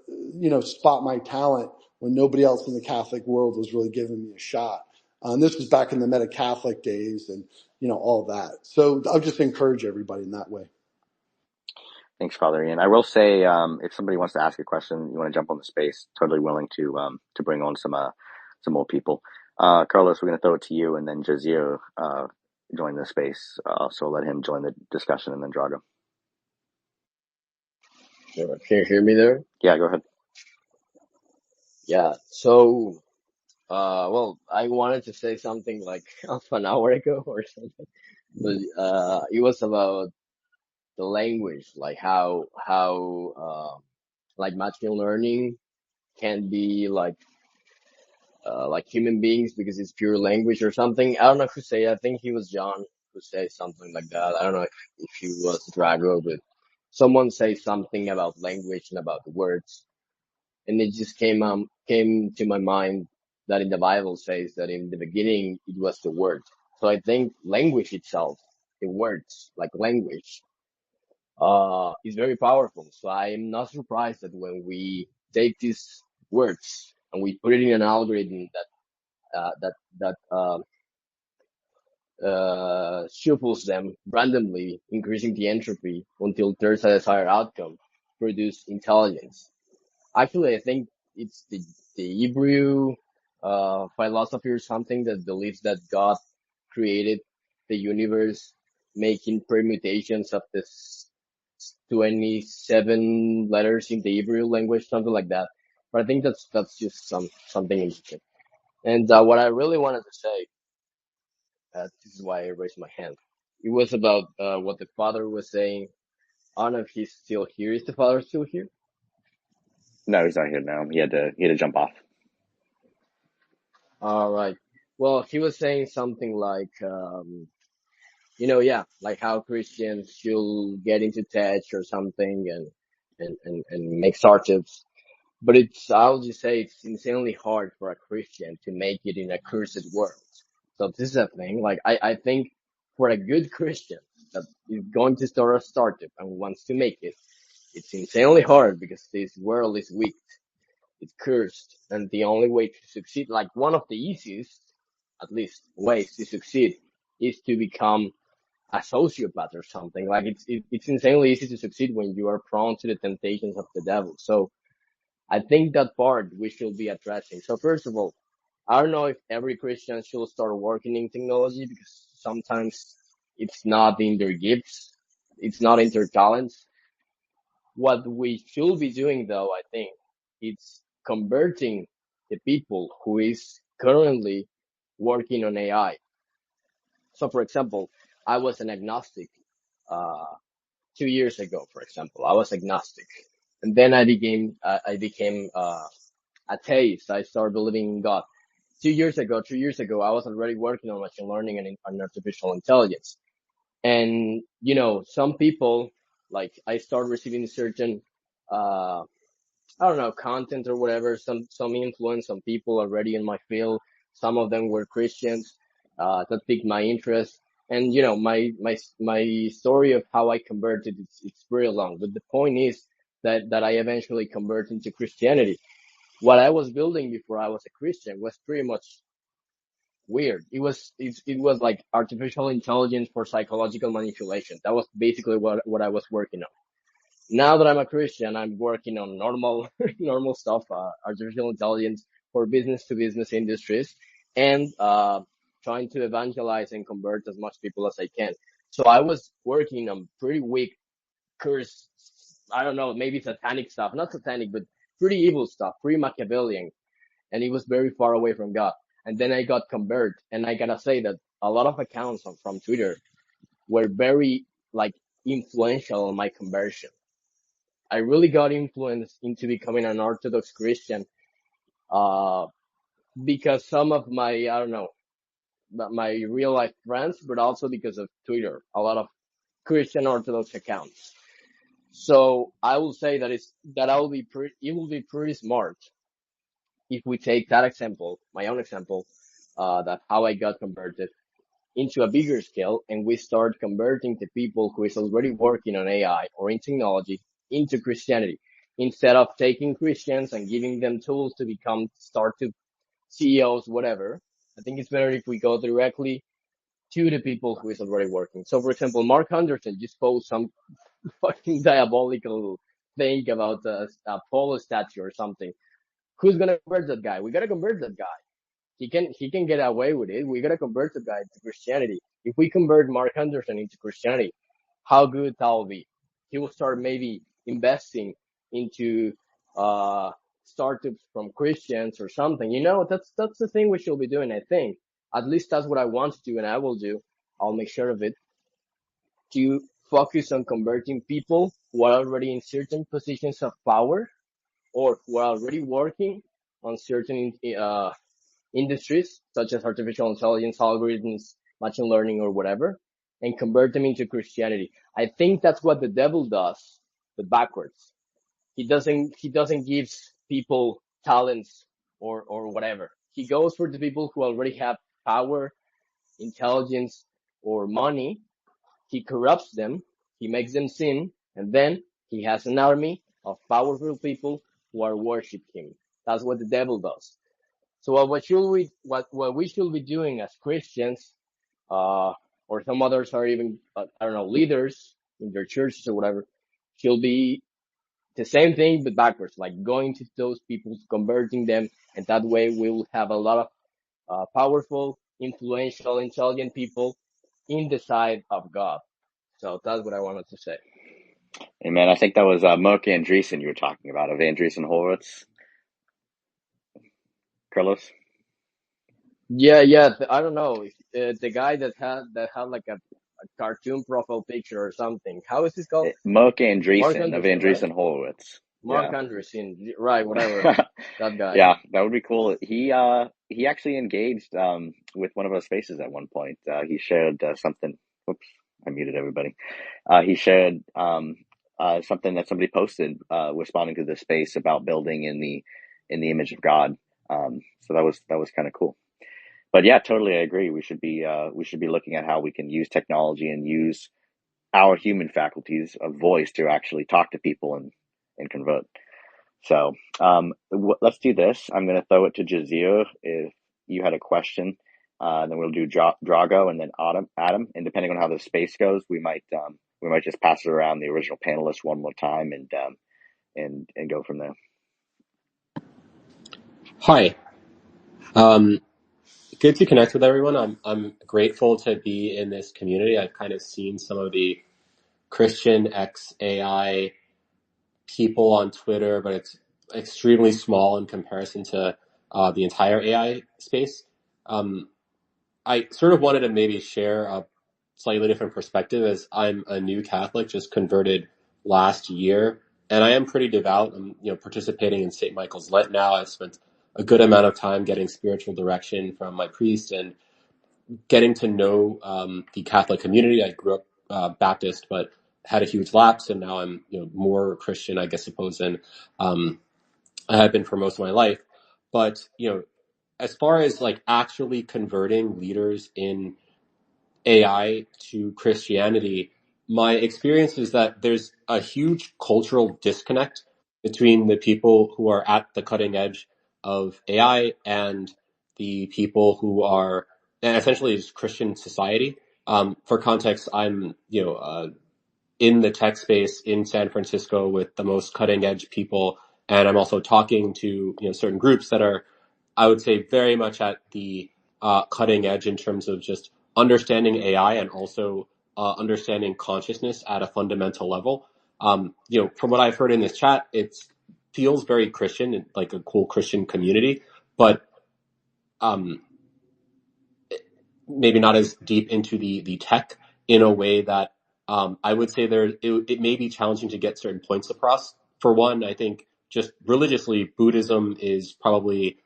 spot my talent when nobody else in the Catholic world was really giving me a shot. And this was back in the Meta-Catholic days and, all that. So I'll just encourage everybody in that way. Thanks, Father Ian. I will say, if somebody wants to ask a question, you want to jump on the space, totally willing to bring on some more people. Carlos, we're going to throw it to you, and then Jazir, join the space. So let him join the discussion, and then Drago. Sure. Can you hear me there? Yeah, go ahead. Yeah. So, well, I wanted to say something like half an hour ago or something, but it was about the language, like how like machine learning can be like human beings because it's pure language or something. I don't know who said it. I think he was John who said something like that. I don't know if he was Drago, but someone said something about language and about the words, and it just came to my mind that in the Bible says that in the beginning it was the word. So I think language itself, the words, like language, is very powerful. So I am not surprised that when we take these words and we put it in an algorithm that shuffles them randomly, increasing the entropy until there's a desired outcome, produce intelligence. Actually, I think it's the Hebrew philosophy or something that believes that God created the universe, making permutations of the 27 letters in the Hebrew language, something like that. But I think that's just something interesting. And what I really wanted to say, this is why I raised my hand. It was about what the father was saying. I don't know if he's still here. Is the father still here? No, he's not here now. He had to jump off. All right. Well, he was saying something like, yeah, like how Christians should get into tech or something and make startups. But I'll just say it's insanely hard for a Christian to make it in a cursed world. So this is a thing. Like, I think for a good Christian that is going to start a startup and wants to make it, it's insanely hard because this world is weak. It's cursed. And the only way to succeed, like one of the easiest, at least, ways to succeed is to become a sociopath or something. Like it's insanely easy to succeed when you are prone to the temptations of the devil. So I think that part we should be addressing. So first of all, I don't know if every Christian should start working in technology because sometimes it's not in their gifts. It's not in their talents. What we should be doing though, I think, it's converting the people who is currently working on AI. So for example, I was an agnostic, 2 years ago, for example. I was agnostic. And then I became atheist. I started believing in God. 2 years ago, 3 years ago, I was already working on machine learning and on artificial intelligence. And, you know, some people, like, I started receiving certain, I don't know, content or whatever, some influence, some people already in my field. Some of them were Christians, that piqued my interest. And, you know, my story of how I converted, it's very long. But the point is that I eventually converted into Christianity. What I was building before I was a Christian was pretty much weird. It was like artificial intelligence for psychological manipulation. That was basically what I was working on. Now that I'm a Christian, I'm working on normal normal stuff, artificial intelligence for business to business industries, and trying to evangelize and convert as much people as I can. So I was working on pretty weak curse, I don't know, maybe satanic stuff, not satanic, but pretty evil stuff, pretty Machiavellian, and it was very far away from God. And then I got converted, and I gotta say that a lot of accounts from Twitter were very like influential on my conversion. I really got influenced into becoming an Orthodox Christian, uh, because some of my, I don't know, my real life friends, but also because of Twitter, a lot of Christian Orthodox accounts. So I will say that it will be pretty smart if we take that example, my own example, that how I got converted into a bigger scale, and we start converting the people who is already working on AI or in technology into Christianity, instead of taking Christians and giving them tools to start to CEOs, whatever. I think it's better if we go directly to the people who is already working. So, for example, Mark Anderson just posted some fucking diabolical thing about a Polo statue or something. Who's gonna convert that guy? We gotta convert that guy. He can get away with it. We gotta convert the guy to Christianity. If we convert Mark Anderson into Christianity, how good that will be. He will start maybe investing into startups from Christians or something. You know, that's the thing we should be doing, I think. At least that's what I want to do, and I will do. I'll make sure of it. To focus on converting people who are already in certain positions of power, or who are already working on certain industries such as artificial intelligence, algorithms, machine learning, or whatever, and convert them into Christianity. I think that's what the devil does, but backwards. He doesn't give people talents or whatever. He goes for the people who already have power, intelligence, or money. He corrupts them, he makes them sin, and then he has an army of powerful people who are worshiping him. That's what the devil does. So what we should be doing as Christians, or some others are even, I don't know, leaders in their churches or whatever, should be the same thing but backwards, like going to those people, converting them, and that way we will have a lot of powerful, influential, intelligent people in the side of God. So that's what I wanted to say. Hey man, I think that was Mark Andreessen you were talking about, of Andreessen Horowitz. Carlos? Yeah, I don't know. The guy that had like a cartoon profile picture or something. How is this called? Mark Mark Andreessen of Anderson, right? Andreessen Horowitz. Mark Yeah. Anderson, right? Whatever, that guy. Yeah, that would be cool. He actually engaged with one of our spaces at one point. He shared something. Whoops, I muted everybody. He shared something that somebody posted responding to the space about building in the image of God. So that was kind of cool. But yeah, totally, I agree. We should be looking at how we can use technology and use our human faculties of voice to actually talk to people and convert. So let's do this. I'm going to throw it to Jazir if you had a question. Then we'll do Drago and then Adam. And depending on how the space goes, we might just pass it around the original panelists one more time and go from there. Hi. Good to connect with everyone. I'm grateful to be in this community. I've kind of seen some of the Christian X AI people on Twitter, but it's extremely small in comparison to the entire AI space. I sort of wanted to maybe share slightly different perspective, as I'm a new Catholic, just converted last year, and I am pretty devout. I'm, participating in St. Michael's Lent now. I've spent a good amount of time getting spiritual direction from my priest and getting to know the Catholic community. I grew up Baptist, but had a huge lapse, and now I'm more Christian, I suppose, than I have been for most of my life. But as far as like actually converting leaders in AI to Christianity, my experience is that there's a huge cultural disconnect between the people who are at the cutting edge of AI and the people who are, and essentially is Christian society. For context, I'm, in the tech space in San Francisco with the most cutting edge people. And I'm also talking to, certain groups that are, I would say, very much at the cutting edge in terms of just understanding AI and also understanding consciousness at a fundamental level. From what I've heard in this chat, it feels very Christian, like a cool Christian community, but maybe not as deep into the tech in a way that I would say it may be challenging to get certain points across. For one, I think just religiously, Buddhism is probably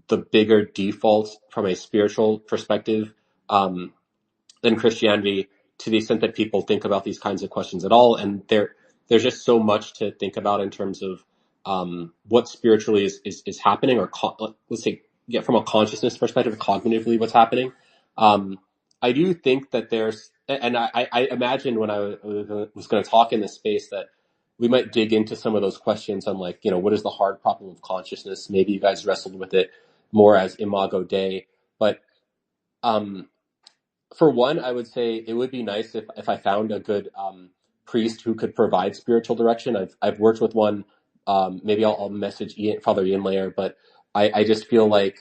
the bigger default from a spiritual perspective than Christianity, to the extent that people think about these kinds of questions at all. And there's just so much to think about in terms of what spiritually is happening, or let's say, from a consciousness perspective, cognitively what's happening. I do think that there's, and I imagine when I was going to talk in this space that we might dig into some of those questions on, like, what is the hard problem of consciousness? Maybe you guys wrestled with it more as Imago Dei, but for one, I would say it would be nice if I found a good priest who could provide spiritual direction. I've worked with one. Maybe I'll message Father Ian later, but I just feel like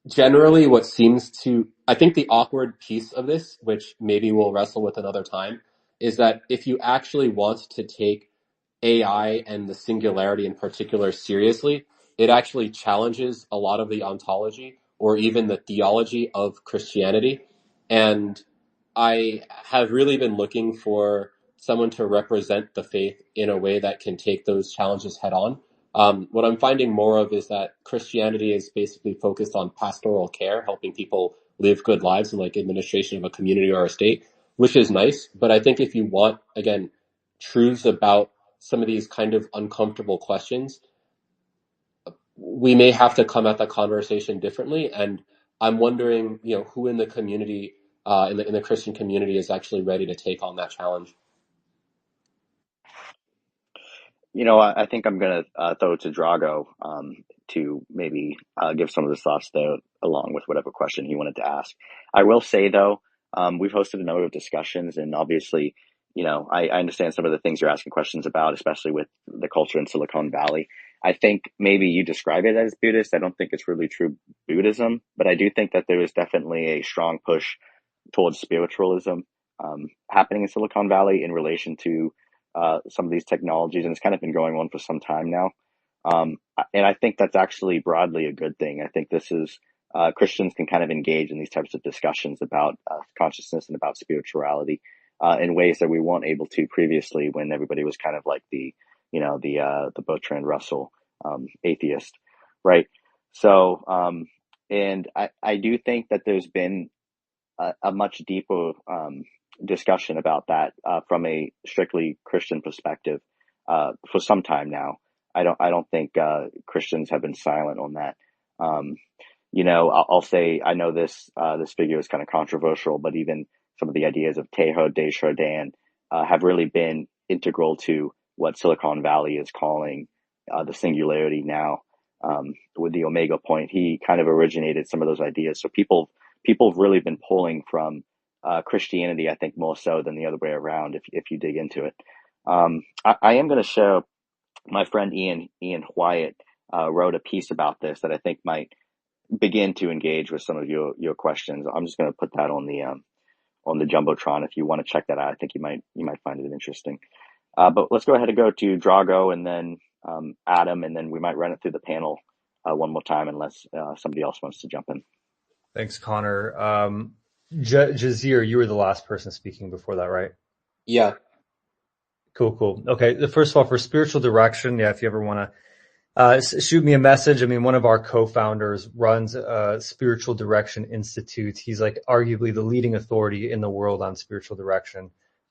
generally I think the awkward piece of this, which maybe we'll wrestle with another time, is that if you actually want to take AI and the singularity in particular seriously, it actually challenges a lot of the ontology or even the theology of Christianity. And I have really been looking for someone to represent the faith in a way that can take those challenges head on. What I'm finding more of is that Christianity is basically focused on pastoral care, helping people live good lives and like administration of a community or a state, which is nice. But I think if you want, again, truths about some of these kind of uncomfortable questions, we may have to come at the conversation differently. And I'm wondering, who in the community, in the Christian community, is actually ready to take on that challenge. I think I'm going to throw it to Drago to maybe give some of his thoughts there, along with whatever question he wanted to ask. I will say, though, we've hosted a number of discussions, and obviously, I understand some of the things you're asking questions about, especially with the culture in Silicon Valley. I think maybe you describe it as Buddhist. I don't think it's really true Buddhism, but I do think that there is definitely a strong push towards spiritualism happening in Silicon Valley in relation to some of these technologies, and it's kind of been going on for some time now. And I think that's actually broadly a good thing. I think this is Christians can kind of engage in these types of discussions about consciousness and about spirituality in ways that we weren't able to previously, when everybody was kind of like the Bertrand Russell atheist, right? So, and I do think that there's been a much deeper discussion about that from a strictly Christian perspective for some time now. I don't think Christians have been silent on that. I'll say, I know this figure is kind of controversial, but even some of the ideas of Teilhard de Chardin have really been integral to what Silicon Valley is calling the singularity now. With the Omega point, he kind of originated some of those ideas. So people have really been pulling from Christianity, I think, more so than the other way around, if you dig into it. I am going to share, my friend Ian Wyatt wrote a piece about this that I think might begin to engage with some of your questions. I'm just going to put that on the Jumbotron. If you want to check that out, I think you might find it interesting. But let's go ahead and go to Drago, and then Adam, and then we might run it through the panel one more time, unless somebody else wants to jump in. Thanks, Connor. Jazir, you were the last person speaking before that, right? Yeah. Cool. Okay. First of all, for spiritual direction, yeah, if you ever want to shoot me a message. I mean, one of our co-founders runs a Spiritual Direction Institute. He's like arguably the leading authority in the world on spiritual direction.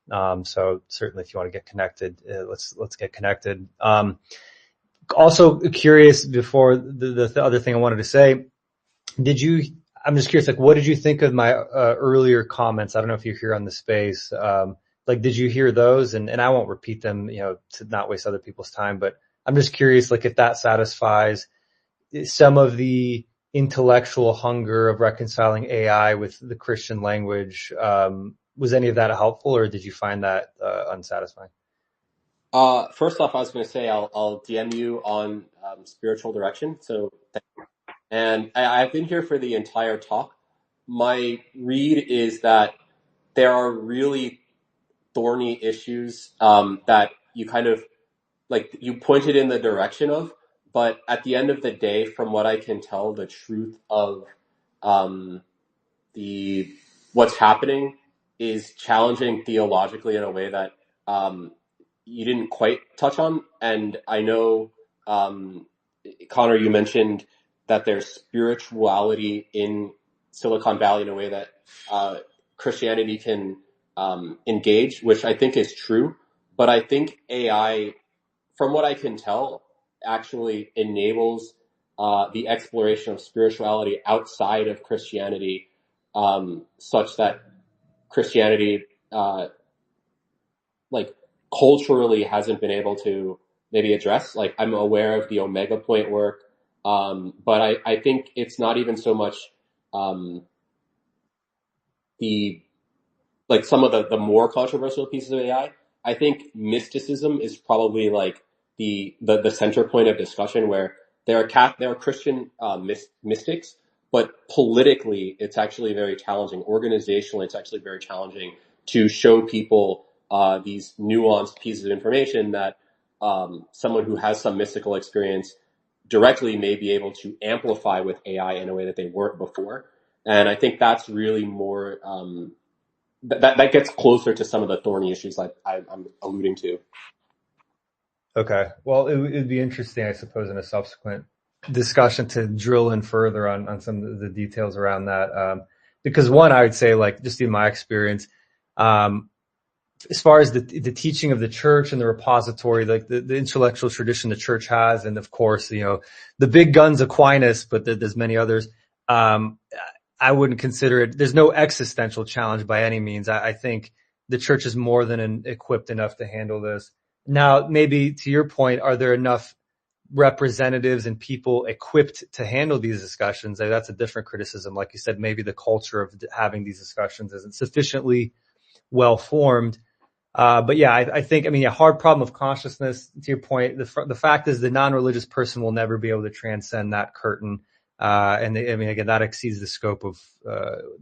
So certainly if you want to get connected, let's get connected. Also curious before the other thing I wanted to say, I'm just curious, like, what did you think of my earlier comments? I don't know if you're here on the space. Like, did you hear those? And I won't repeat them, to not waste other people's time, but I'm just curious, like, if that satisfies some of the intellectual hunger of reconciling AI with the Christian language. Was any of that helpful, or did you find that unsatisfying? First off, I was going to say I'll DM you on spiritual direction. And I've been here for the entire talk. My read is that there are really thorny issues that you kind of, like, you pointed in the direction of, but at the end of the day, from what I can tell, the truth of what's happening is challenging theologically in a way that you didn't quite touch on. And I know, Connor, you mentioned that there's spirituality in Silicon Valley in a way that Christianity can engage, which I think is true. But I think AI, from what I can tell, actually enables the exploration of spirituality outside of Christianity, such that Christianity, like, culturally hasn't been able to maybe address. Like, I'm aware of the Omega Point work, but I think it's not even so much some of the more controversial pieces of AI. I think mysticism is probably like the center point of discussion, where there are Christian mystics, but politically it's actually very challenging. Organizationally, it's actually very challenging to show people these nuanced pieces of information that someone who has some mystical experience directly may be able to amplify with AI in a way that they weren't before. And I think that's really more that gets closer to some of the thorny issues like I'm alluding to. Okay. Well, it'd be interesting, I suppose, in a subsequent discussion to drill in further on some of the details around that. Because one, I would say, like, just in my experience, as far as the teaching of the church and the repository, like the intellectual tradition the church has, and of course, the big guns Aquinas, but there's many others. I wouldn't consider it. There's no existential challenge by any means. I think the church is more than equipped enough to handle this. Now, maybe to your point, are there enough representatives and people equipped to handle these discussions? That's a different criticism. Like you said, maybe the culture of having these discussions isn't sufficiently well formed. But yeah, I think, a hard problem of consciousness, to your point, the fact is the non-religious person will never be able to transcend that curtain. Again, that exceeds the scope of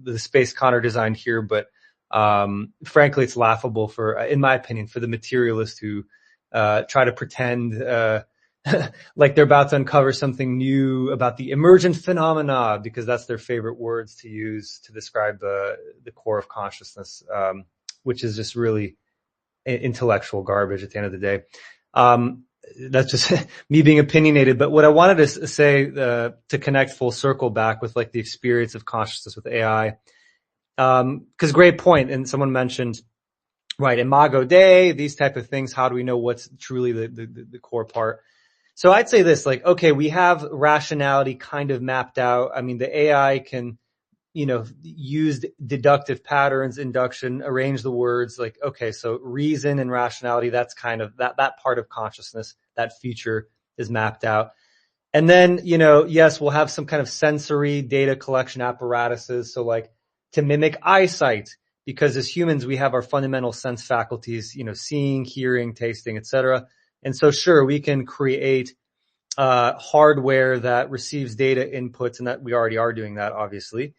the space Connor designed here, but frankly, it's laughable in my opinion, for the materialist who try to pretend like they're about to uncover something new about the emergent phenomena, because that's their favorite words to use to describe the core of consciousness, which is just really intellectual garbage at the end of the day. That's just me being opinionated. But what I wanted to say, to connect full circle back with, like, the experience of consciousness with AI, cause great point. And someone mentioned, right, Imago Dei, these type of things. How do we know what's truly the core part? So I'd say this, like, okay, we have rationality kind of mapped out. The AI can, use deductive patterns, induction, arrange the words, like, okay, so reason and rationality, that's kind of that part of consciousness, that feature is mapped out. And then, yes, we'll have some kind of sensory data collection apparatuses. So, like, to mimic eyesight, because as humans, we have our fundamental sense faculties, seeing, hearing, tasting, etc. And so, sure, we can create hardware that receives data inputs, and that we already are doing that, obviously.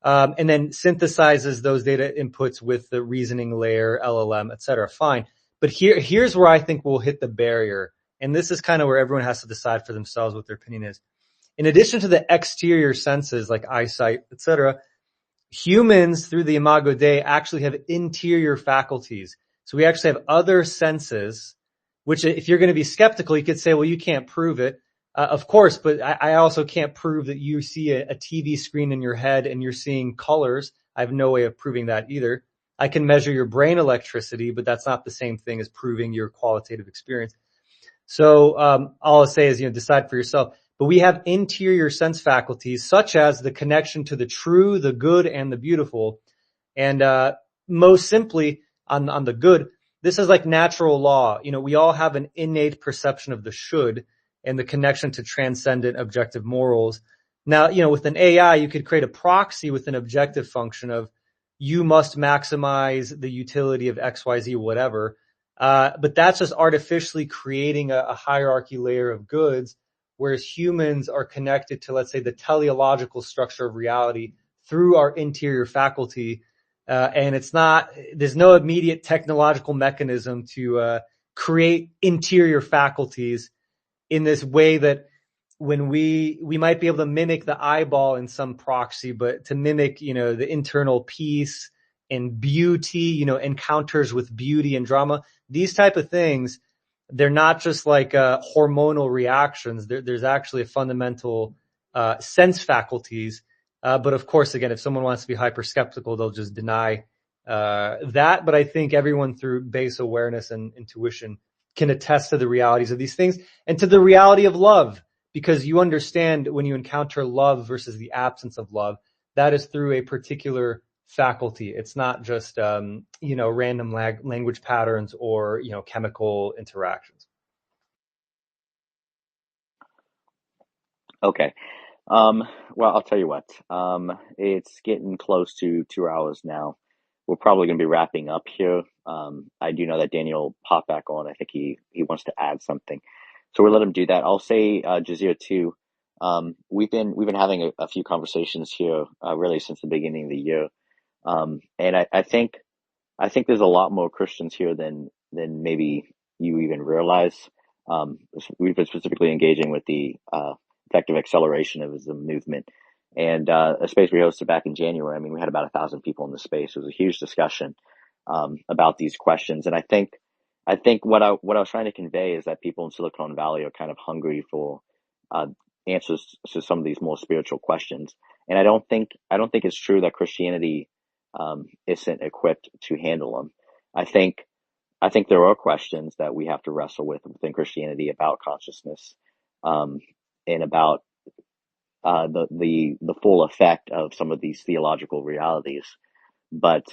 And then synthesizes those data inputs with the reasoning layer, LLM, et cetera. Fine. But here's where I think we'll hit the barrier. And this is kind of where everyone has to decide for themselves what their opinion is. In addition to the exterior senses like eyesight, et cetera, humans through the Imago Dei actually have interior faculties. So we actually have other senses, which if you're going to be skeptical, you could say, well, you can't prove it. Of course, but I also can't prove that you see a TV screen in your head and you're seeing colors. I have no way of proving that either. I can measure your brain electricity, but that's not the same thing as proving your qualitative experience. So all I'll say is, decide for yourself. But we have interior sense faculties, such as the connection to the true, the good, and the beautiful. And most simply, on the good, this is like natural law. We all have an innate perception of the should and the connection to transcendent objective morals. Now, with an AI, you could create a proxy with an objective function of you must maximize the utility of XYZ, whatever. But that's just artificially creating a hierarchy layer of goods, whereas humans are connected to, let's say, the teleological structure of reality through our interior faculty. And there's no immediate technological mechanism to create interior faculties in this way that when we might be able to mimic the eyeball in some proxy, but to mimic, the internal peace and beauty, encounters with beauty and drama, these type of things, they're not just like hormonal reactions. There's actually a fundamental sense faculties. But of course, again, if someone wants to be hyper skeptical, they'll just deny that. But I think everyone through base awareness and intuition can attest to the realities of these things and to the reality of love, because you understand when you encounter love versus the absence of love, that is through a particular faculty. It's not just, random language patterns or, chemical interactions. Okay. Well, I'll tell you what. It's getting close to 2 hours now. We're probably going to be wrapping up here. I do know that Daniel popped back on. I think he wants to add something, so we'll let him do that. I'll say, Jazir too. We've been having a few conversations here, really since the beginning of the year, and I think there's a lot more Christians here than maybe you even realize. We've been specifically engaging with the effective accelerationism movement, and a space we hosted back in January. I mean, we had about 1,000 people in the space. It was a huge discussion about these questions, and I think what I was trying to convey is that people in Silicon Valley are kind of hungry for answers to some of these more spiritual questions, and I don't think it's true that Christianity isn't equipped to handle them. I think there are questions that we have to wrestle with within Christianity about consciousness, and about the full effect of some of these theological realities. But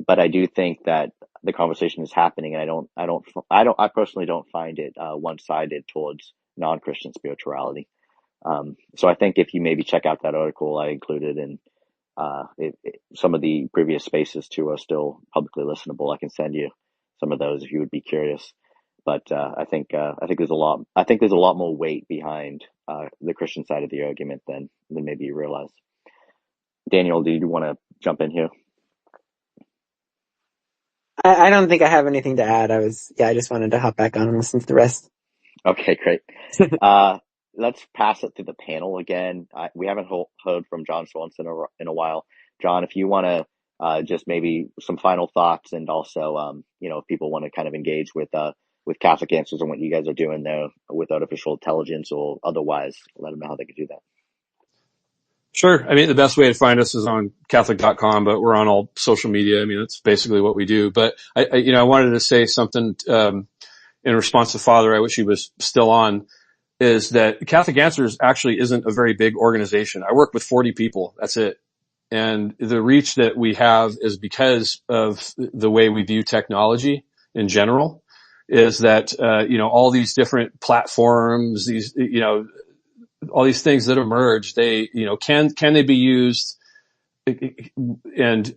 I do think that the conversation is happening, and I personally don't find it one-sided towards non-Christian spirituality. So I think if you maybe check out that article I included, and some of the previous spaces too are still publicly listenable. I can send you some of those if you would be curious. But I think there's a lot more weight behind the Christian side of the argument than maybe you realize. Daniel, do you want to jump in here? I don't think I have anything to add. I just wanted to hop back on and listen to the rest. Okay, great. Let's pass it to the panel again. We haven't heard from John Swanson in a while. John, if you want to just maybe some final thoughts, and also if people want to kind of engage with Catholic Answers and what you guys are doing there with artificial intelligence or otherwise, let them know how they can do that. Sure. I mean, the best way to find us is on Catholic.com, but we're on all social media. I mean, that's basically what we do. But I wanted to say something in response to Father. I wish he was still on. Is that Catholic Answers actually isn't a very big organization. I work with 40 people. That's it. And the reach that we have is because of the way we view technology in general, is that, all these different platforms, these, all these things that emerge, they, can they be used, and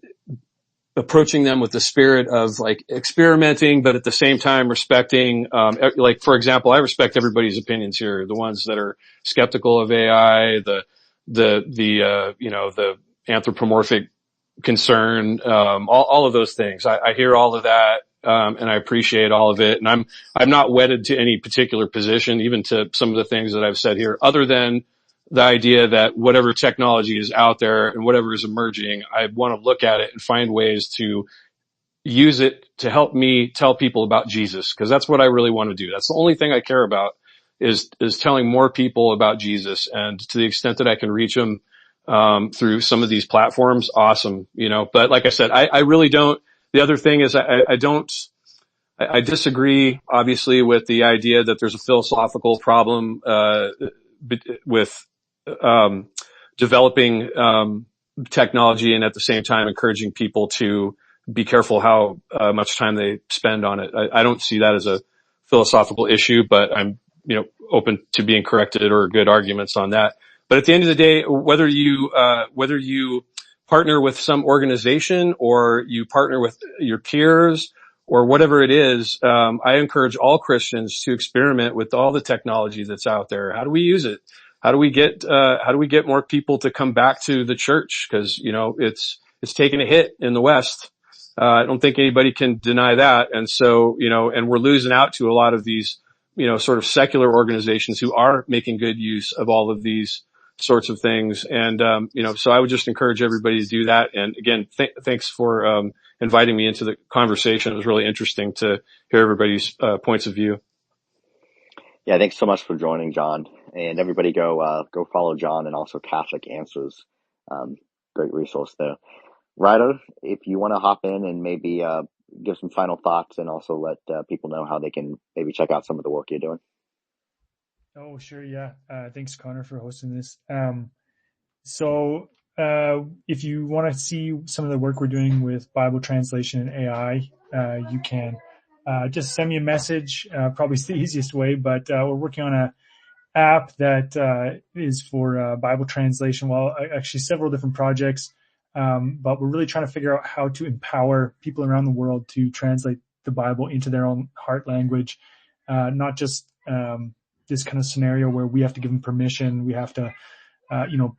approaching them with the spirit of like experimenting, but at the same time respecting, like, for example, I respect everybody's opinions here. The ones that are skeptical of AI, the anthropomorphic concern, all of those things. I hear all of that, and I appreciate all of it. And I'm not wedded to any particular position, even to some of the things that I've said here, other than the idea that whatever technology is out there and whatever is emerging, I want to look at it and find ways to use it to help me tell people about Jesus, because that's what I really want to do. That's the only thing I care about is telling more people about Jesus. And to the extent that I can reach them through some of these platforms, awesome, But like I said, I really don't. The other thing is I disagree, obviously, with the idea that there's a philosophical problem with developing technology and at the same time encouraging people to be careful how much time they spend on it. I don't see that as a philosophical issue, but I'm open to being corrected or good arguments on that. But at the end of the day, whether you partner with some organization or you partner with your peers or whatever it is, I encourage all Christians to experiment with all the technology that's out there. How do we use it? How do we get more people to come back to the church? Because, it's taken a hit in the West. I don't think anybody can deny that. And so, and we're losing out to a lot of these, sort of secular organizations who are making good use of all of these sorts of things. And, so I would just encourage everybody to do that. And again, thanks for, inviting me into the conversation. It was really interesting to hear everybody's points of view. Yeah, thanks so much for joining, John. And everybody go follow John and also Catholic Answers. Great resource there. Ryder, if you want to hop in and maybe give some final thoughts and also let people know how they can maybe check out some of the work you're doing. Oh, sure. Yeah. Thanks, Connor, for hosting this. So if you want to see some of the work we're doing with Bible translation and AI, you can just send me a message. Probably it's the easiest way, but we're working on a app that is for Bible translation. Well, actually several different projects, but we're really trying to figure out how to empower people around the world to translate the Bible into their own heart language, not just this kind of scenario where we have to give them permission, we have to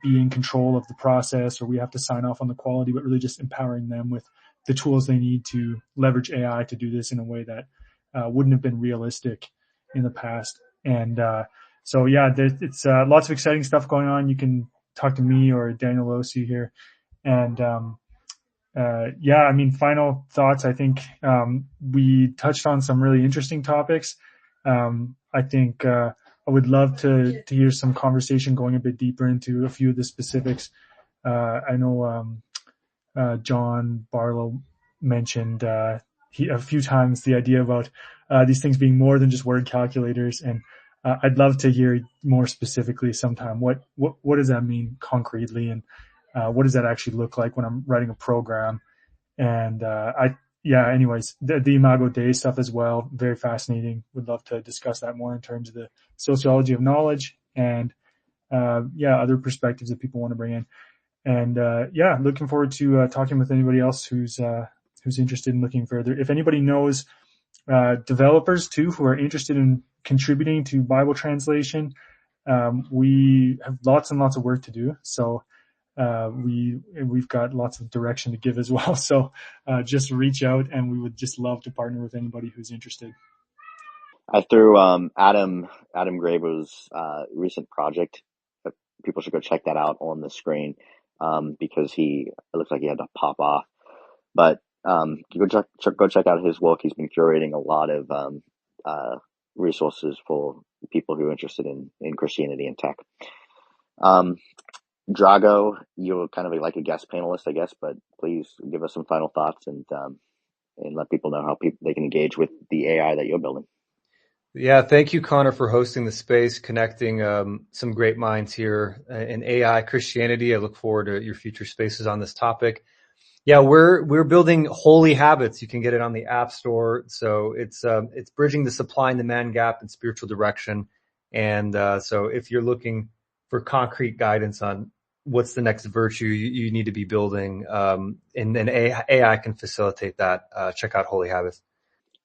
be in control of the process, or we have to sign off on the quality, but really just empowering them with the tools they need to leverage AI to do this in a way that wouldn't have been realistic in the past. And so, yeah, it's lots of exciting stuff going on. You can talk to me or Daniel Losi here. And final thoughts. I think we touched on some really interesting topics. I think I would love to hear some conversation going a bit deeper into a few of the specifics. I know John Barlow mentioned a few times the idea about these things being more than just word calculators, and I'd love to hear more specifically sometime what does that mean concretely, and what does that actually look like when I'm writing a program. And anyways, the Imago Dei stuff as well, very fascinating. Would love to discuss that more in terms of the sociology of knowledge and other perspectives that people want to bring in. And looking forward to talking with anybody else who's interested in looking further. If anybody knows developers too who are interested in contributing to Bible translation, we have lots and lots of work to do. So we've got lots of direction to give as well. So just reach out, and we would just love to partner with anybody who's interested. I threw Adam Graber's recent project. People should go check that out on the screen because it looks like he had to pop off. But you go check out his work. He's been curating a lot of resources for people who are interested in Christianity and tech. Drago, you're kind of like a guest panelist, I guess, but please give us some final thoughts and let people know how they can engage with the AI that you're building. Yeah, thank you, Connor, for hosting the space, connecting some great minds here in AI Christianity. I look forward to your future spaces on this topic. Yeah, we're building Holy Habits. You can get it on the App Store. So it's bridging the supply and demand gap in spiritual direction. And so if you're looking for concrete guidance on what's the next virtue you need to be building, and then AI can facilitate that. Check out Holy Habits.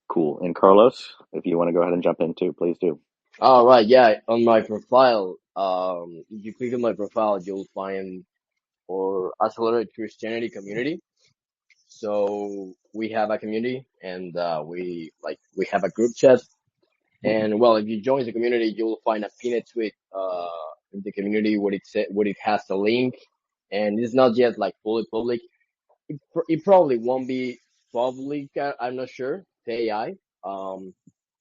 Cool. And Carlos, if you want to go ahead and jump in too, please do. All right. Yeah. On my profile, if you click on my profile, you'll find our Accelerated Christianity community. So we have a community, and we have a group chat. And well, if you join the community, you'll find a pinned tweet in the community what it has a link, and it's not yet like fully public. It probably won't be public. I'm not sure. The AI,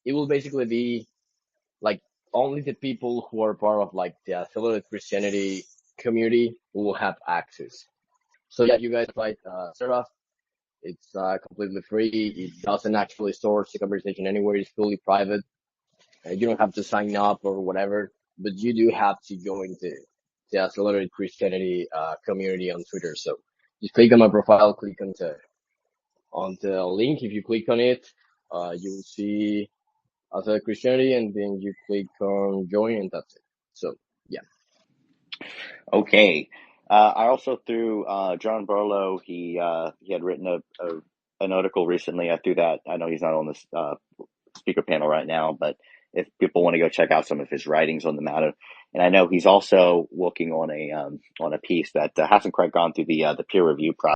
it will basically be like only the people who are part of like the Accelerated Christianity community will have access. So yeah, you guys might Sarah. It's completely free. It doesn't actually source the conversation anywhere. It's fully private. You don't have to sign up or whatever, but you do have to join the Accelerated Christianity community on Twitter. So just click on my profile, click on the link. If you click on it, you will see Accelerated Christianity, and then you click on join, and that's it. So yeah. Okay. I also threw John Burlow. He had written an article recently. I threw that. I know he's not on this speaker panel right now, but if people want to go check out some of his writings on the matter, and I know he's also working on a piece that hasn't quite gone through the peer review process.